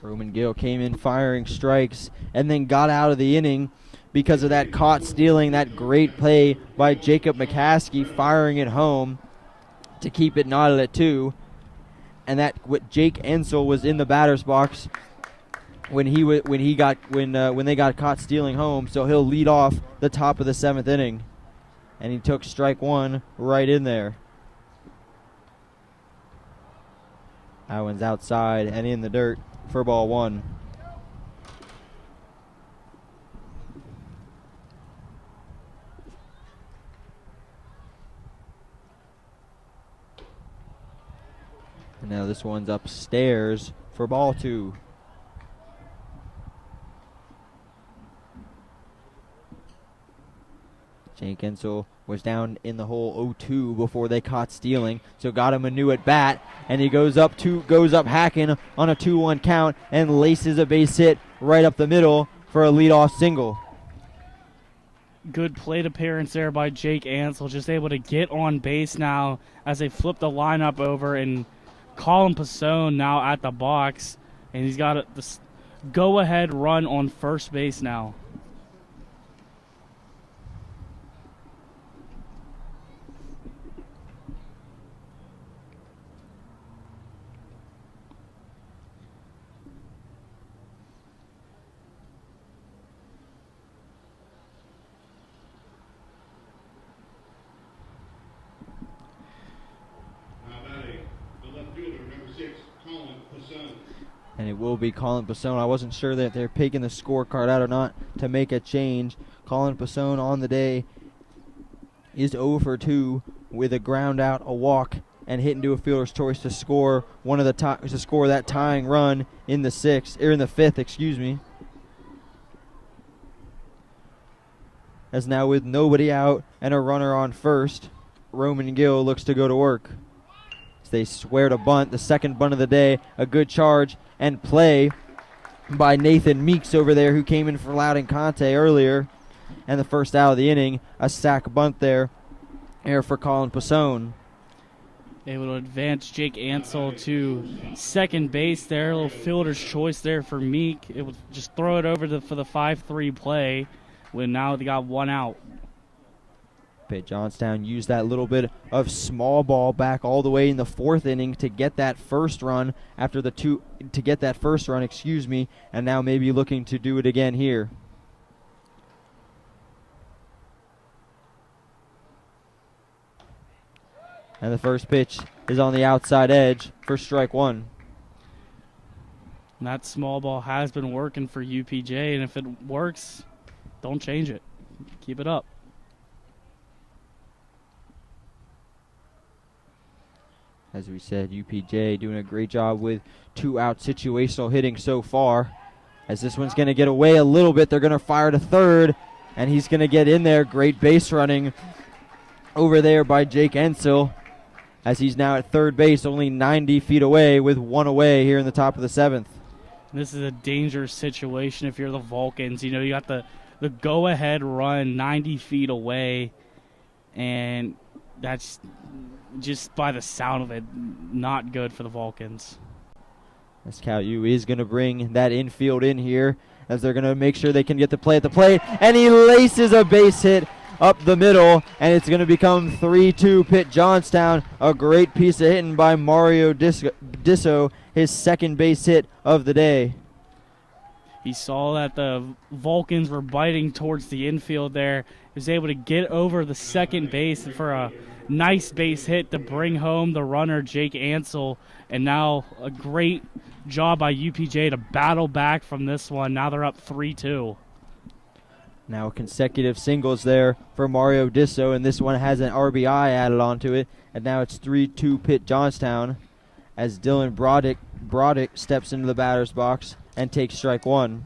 Roman Gill came in firing strikes and then got out of the inning because of that caught stealing, that great play by Jacob McCaskey firing it home to keep it knotted at 2. And that Jake Ensel was in the batter's box when they got caught stealing home, so he'll lead off the top of the 7th inning. And he took strike 1 right in there. That one's outside and in the dirt for ball 1. And now this one's upstairs for ball 2. Jake Ensel was down in the hole 0-2 before they caught stealing, so got him a new at bat, and he goes up hacking on a 2-1 count and laces a base hit right up the middle for a leadoff single. Good plate appearance there by Jake Ansel, just able to get on base now as they flip the lineup over, and Colin Pasone now at the box, and he's got the go-ahead run on first base now. And it will be Colin Pasone. I wasn't sure that they're picking the scorecard out or not to make a change. Colin Pasone on the day is 0 for 2 with a ground out, a walk, and hit into a fielder's choice to score that tying run in the 5th. As now with nobody out and a runner on first, Roman Gill looks to go to work. As they swear to bunt, the second bunt of the day, a good charge and play by Nathan Meeks over there, who came in for Loudon Conte earlier. And the first out of the inning, a sack bunt there for Colin Pasone. Able to advance Jake Ansel to second base there. A little fielder's choice there for Meek. It would just throw it over for the 5-3 play when now they got 1 out. Pitt-Johnstown used that little bit of small ball back all the way in the 4th inning to get that first run and now maybe looking to do it again here. And the first pitch is on the outside edge for strike one. And that small ball has been working for UPJ, and if it works, don't change it. Keep it up. As we said, UPJ doing a great job with 2-out situational hitting so far. As this one's going to get away a little bit, they're going to fire to third, and he's going to get in there. Great base running over there by Jake Ensel, as he's now at third base, only 90 feet away with one away here in the top of the 7th. This is a dangerous situation if you're the Vulcans. You know, you got the go-ahead run 90 feet away, and that's just by the sound of it, not good for the Vulcans. As Cal U is going to bring that infield in here, as they're going to make sure they can get the play at the plate, and he laces a base hit up the middle, and it's going to become 3-2 Pitt-Johnstown. A great piece of hitting by Mario Disso, his second base hit of the day. He saw that the Vulcans were biting towards the infield there. He was able to get over the second base for a nice base hit to bring home the runner, Jake Ansel. And now a great job by UPJ to battle back from this one. Now they're up 3-2. Now consecutive singles there for Mario Disso, and this one has an RBI added onto it. And now it's 3-2 Pitt-Johnstown as Dylan Brodick steps into the batter's box and takes strike one.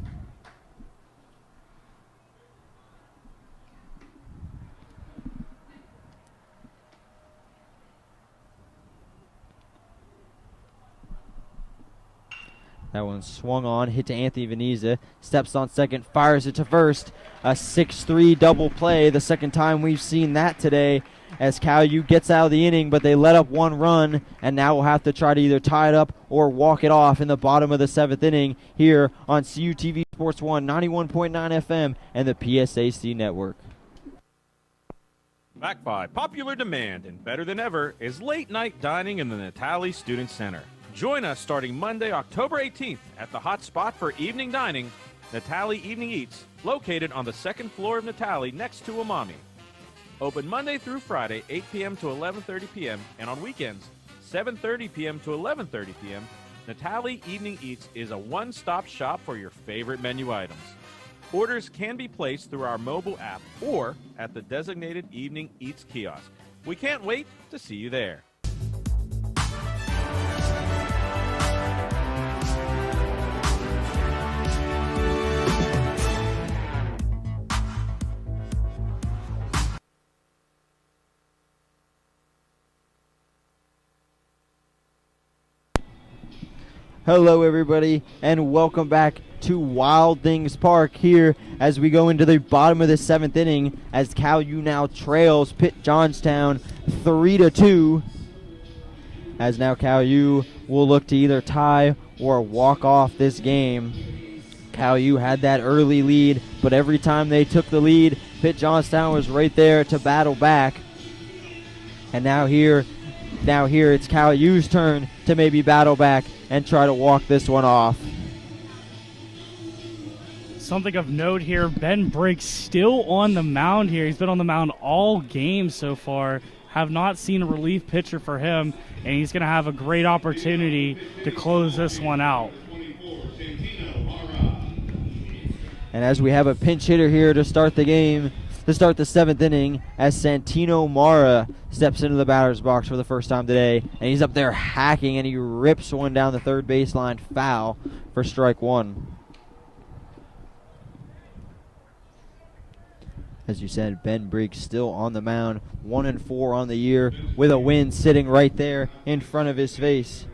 That one swung on, hit to Anthony Veneza, steps on second, fires it to first. A 6-3 double play, the second time we've seen that today, as Cal U gets out of the inning, but they let up one run, and now we'll have to try to either tie it up or walk it off in the bottom of the 7th inning here on CUTV Sports 1, 91.9 FM, and the PSAC network. Back by popular demand and better than ever is late night dining in the Natali Student Center. Join us starting Monday, October 18th at the hot spot for evening dining, Natali Evening Eats, located on the 2nd floor of Natali next to Umami. Open Monday through Friday, 8 p.m. to 11:30 p.m., and on weekends, 7:30 p.m. to 11:30 p.m., Natali Evening Eats is a one-stop shop for your favorite menu items. Orders can be placed through our mobile app or at the designated Evening Eats kiosk. We can't wait to see you there. Hello, everybody, and welcome back to Wild Things Park here as we go into the bottom of the 7th inning as Cal U now trails Pitt-Johnstown 3-2. As now Cal U will look to either tie or walk off this game. Cal U had that early lead, but every time they took the lead, Pitt-Johnstown was right there to battle back. And now here it's Cal U's turn to maybe battle back and try to walk this one off. Something of note here, Ben Briggs still on the mound here. He's been on the mound all game so far. Have not seen a relief pitcher for him, and he's going to have a great opportunity to close this one out. And as we have a pinch hitter here to start the game, to start the 7th inning, as Santino Mara steps into the batter's box for the first time today, and he's up there hacking, and he rips one down the third baseline foul for strike one. As you said, Ben Briggs still on the mound, 1-4 on the year, with a win sitting right there in front of his face.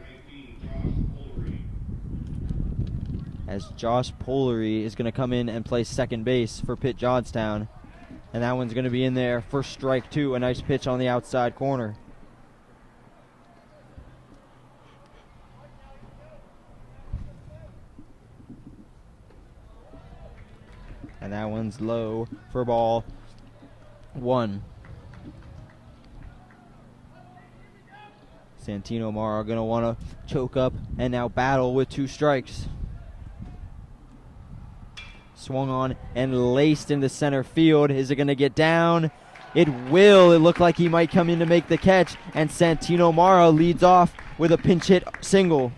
As Josh Polery is going to come in and play second base for Pitt-Johnstown. And that one's going to be in there for strike two. A nice pitch on the outside corner. And that one's low for ball one. Santino Mara going to want to choke up and now battle with two strikes. Swung on and laced into center field. Is it going to get down? It will. It looked like he might come in to make the catch, and Santino Mara leads off with a pinch hit single.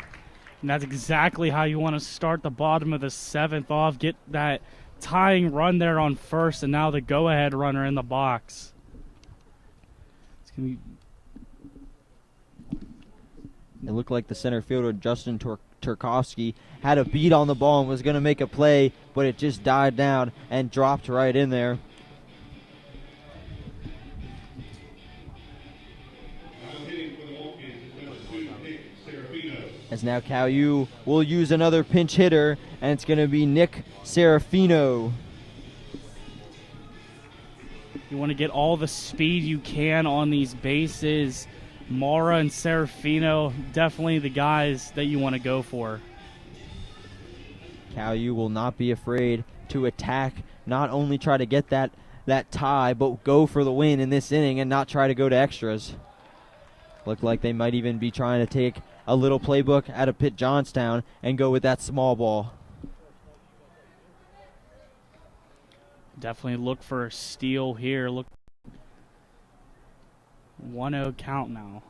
And that's exactly how you want to start the bottom of the 7th off. Get that tying run there on first, and now the go-ahead runner in the box. It's gonna be... It looked like the center fielder, Justin Turkowski, had a beat on the ball and was going to make a play, but it just died down and dropped right in there. As now Cal U will use another pinch hitter, and it's going to be Nick Serafino. You want to get all the speed you can on these bases. Mara and Serafino, definitely the guys that you want to go for. Cal U will not be afraid to attack, not only try to get that tie, but go for the win in this inning and not try to go to extras. Looked like they might even be trying to take a little playbook out of Pitt-Johnstown and go with that small ball. Definitely look for a steal here. Look, 1-0 count now.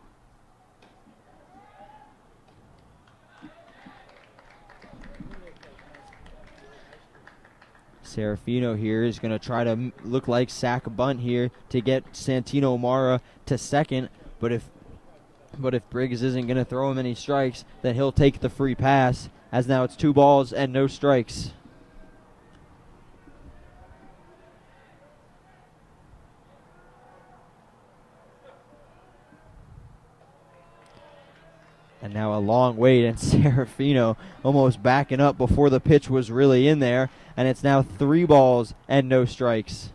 Serafino here is going to try to look like sack bunt here to get Santino Mara to second, but if Briggs isn't going to throw him any strikes, then he'll take the free pass, as now it's 2 balls and no strikes. And now a long wait, and Serafino almost backing up before the pitch was really in there. And it's now 3 balls and no strikes.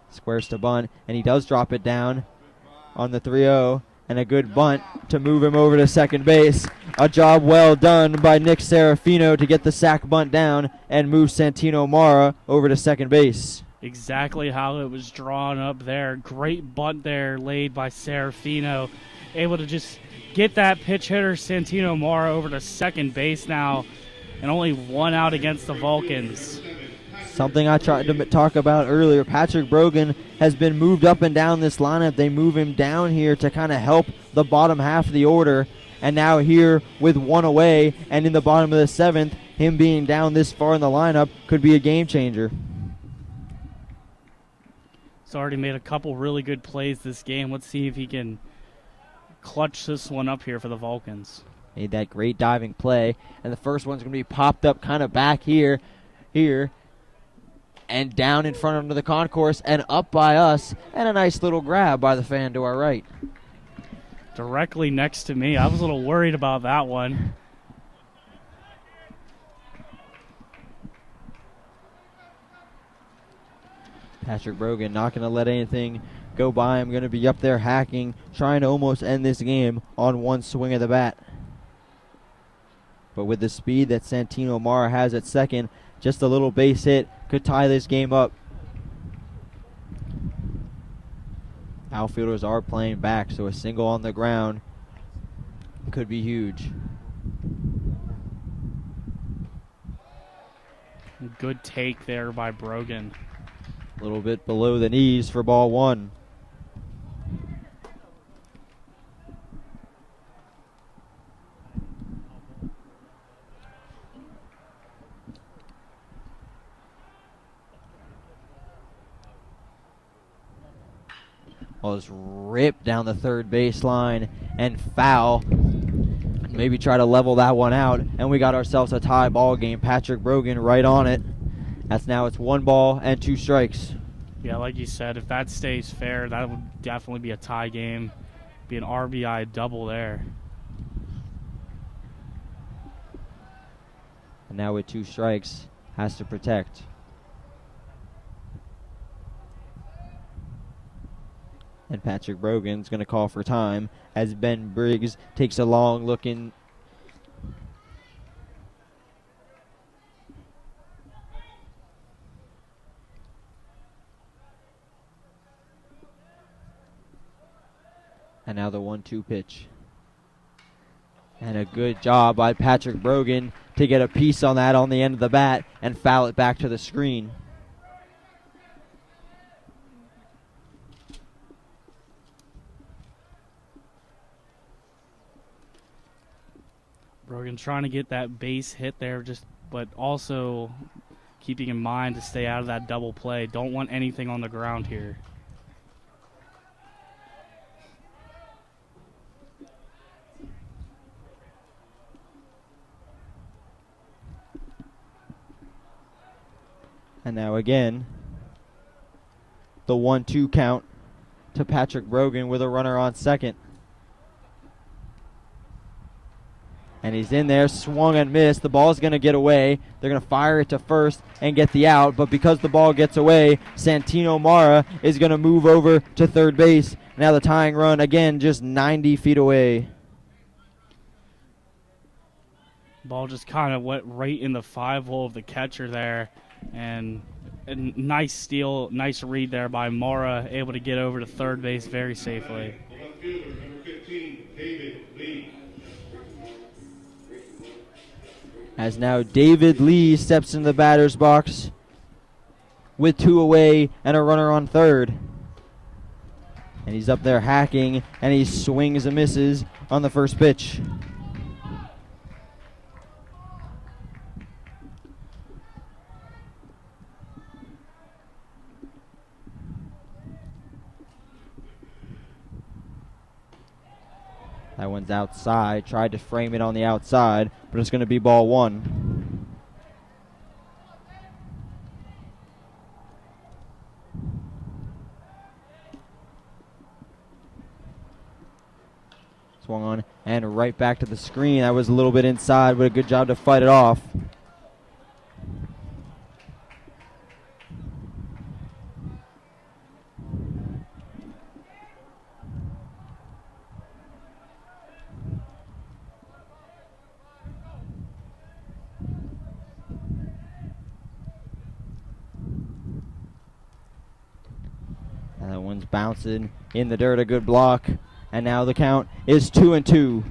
Squares to bunt, and he does drop it down on the 3-0. And a good bunt to move him over to second base. A job well done by Nick Serafino to get the sack bunt down and move Santino Mara over to second base. Exactly how it was drawn up there. Great bunt there laid by Serafino. Able to just get that pitch hitter Santino Mara over to second base now. And only 1 out against the Vulcans. Something I tried to talk about earlier, Patrick Brogan has been moved up and down this lineup. They move him down here to kind of help the bottom half of the order. And now here with 1 away and in the bottom of the 7th, him being down this far in the lineup could be a game changer. He's already made a couple really good plays this game. Let's see if he can clutch this one up here for the Vulcans. Made that great diving play. And the first one's going to be popped up kind of back here. And down in front of the concourse and up by us, and a nice little grab by the fan to our right. Directly next to me. I was a little worried about that one. Patrick Brogan not going to let anything go by him. Going to be up there hacking, trying to almost end this game on 1 swing of the bat. But with the speed that Santino Mara has at second, just a little base hit could tie this game up. Outfielders are playing back, so a single on the ground could be huge. Good take there by Brogan. A little bit below the knees for ball 1. Was ripped down the third baseline and foul. Maybe try to level that one out, and we got ourselves a tie ball game. Patrick Brogan right on it. It's 1 ball and 2 strikes. Yeah, like you said, if that stays fair, that would definitely be a tie game. Be an RBI double there. And now with 2 strikes, has to protect. And Patrick Brogan's going to call for time as Ben Briggs takes a long look in. And now the 1-2 pitch. And a good job by Patrick Brogan to get a piece on that on the end of the bat and foul it back to the screen. Brogan trying to get that base hit there, but also keeping in mind to stay out of that double play. Don't want anything on the ground here. And now again, the 1-2 count to Patrick Brogan with a runner on second. And he's in there, swung and missed. The ball's going to get away. They're going to fire it to first and get the out. But because the ball gets away, Santino Mara is going to move over to third base. Now the tying run, again, just 90 feet away. Ball just kind of went right in the 5-hole of the catcher there. And a nice steal, nice read there by Mara, able to get over to third base very safely. Left fielder, number 15, David Lee. As now David Lee steps in the batter's box with 2 away and a runner on third. And he's up there hacking, and he swings and misses on the first pitch. That one's outside. Tried to frame it on the outside, but it's going to be ball 1. Swung on and right back to the screen. That was a little bit inside, but a good job to fight it off. And that one's bouncing in the dirt, a good block. And now the count is 2-2.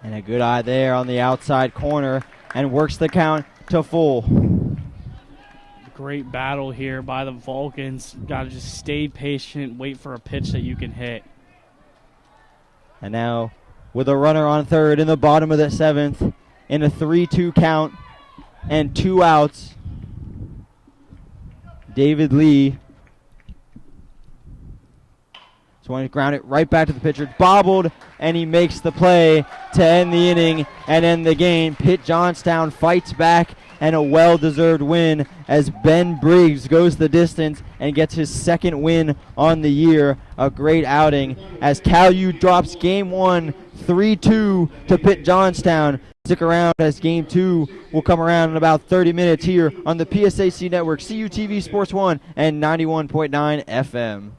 And a good eye there on the outside corner and works the count to full. Great battle here by the Vulcans. Got to just stay patient, wait for a pitch that you can hit. And now with a runner on third in the bottom of the 7th in a 3-2 count and 2 outs, David Lee so want to ground it right back to the pitcher. Bobbled, and he makes the play to end the inning and end the game. Pitt-Johnstown fights back, and a well-deserved win as Ben Briggs goes the distance and gets his 2nd win on the year. A great outing as Cal U drops Game 1 3-2 to Pitt-Johnstown. Stick around as Game 2 will come around in about 30 minutes here on the PSAC Network, CUTV Sports 1 and 91.9 FM.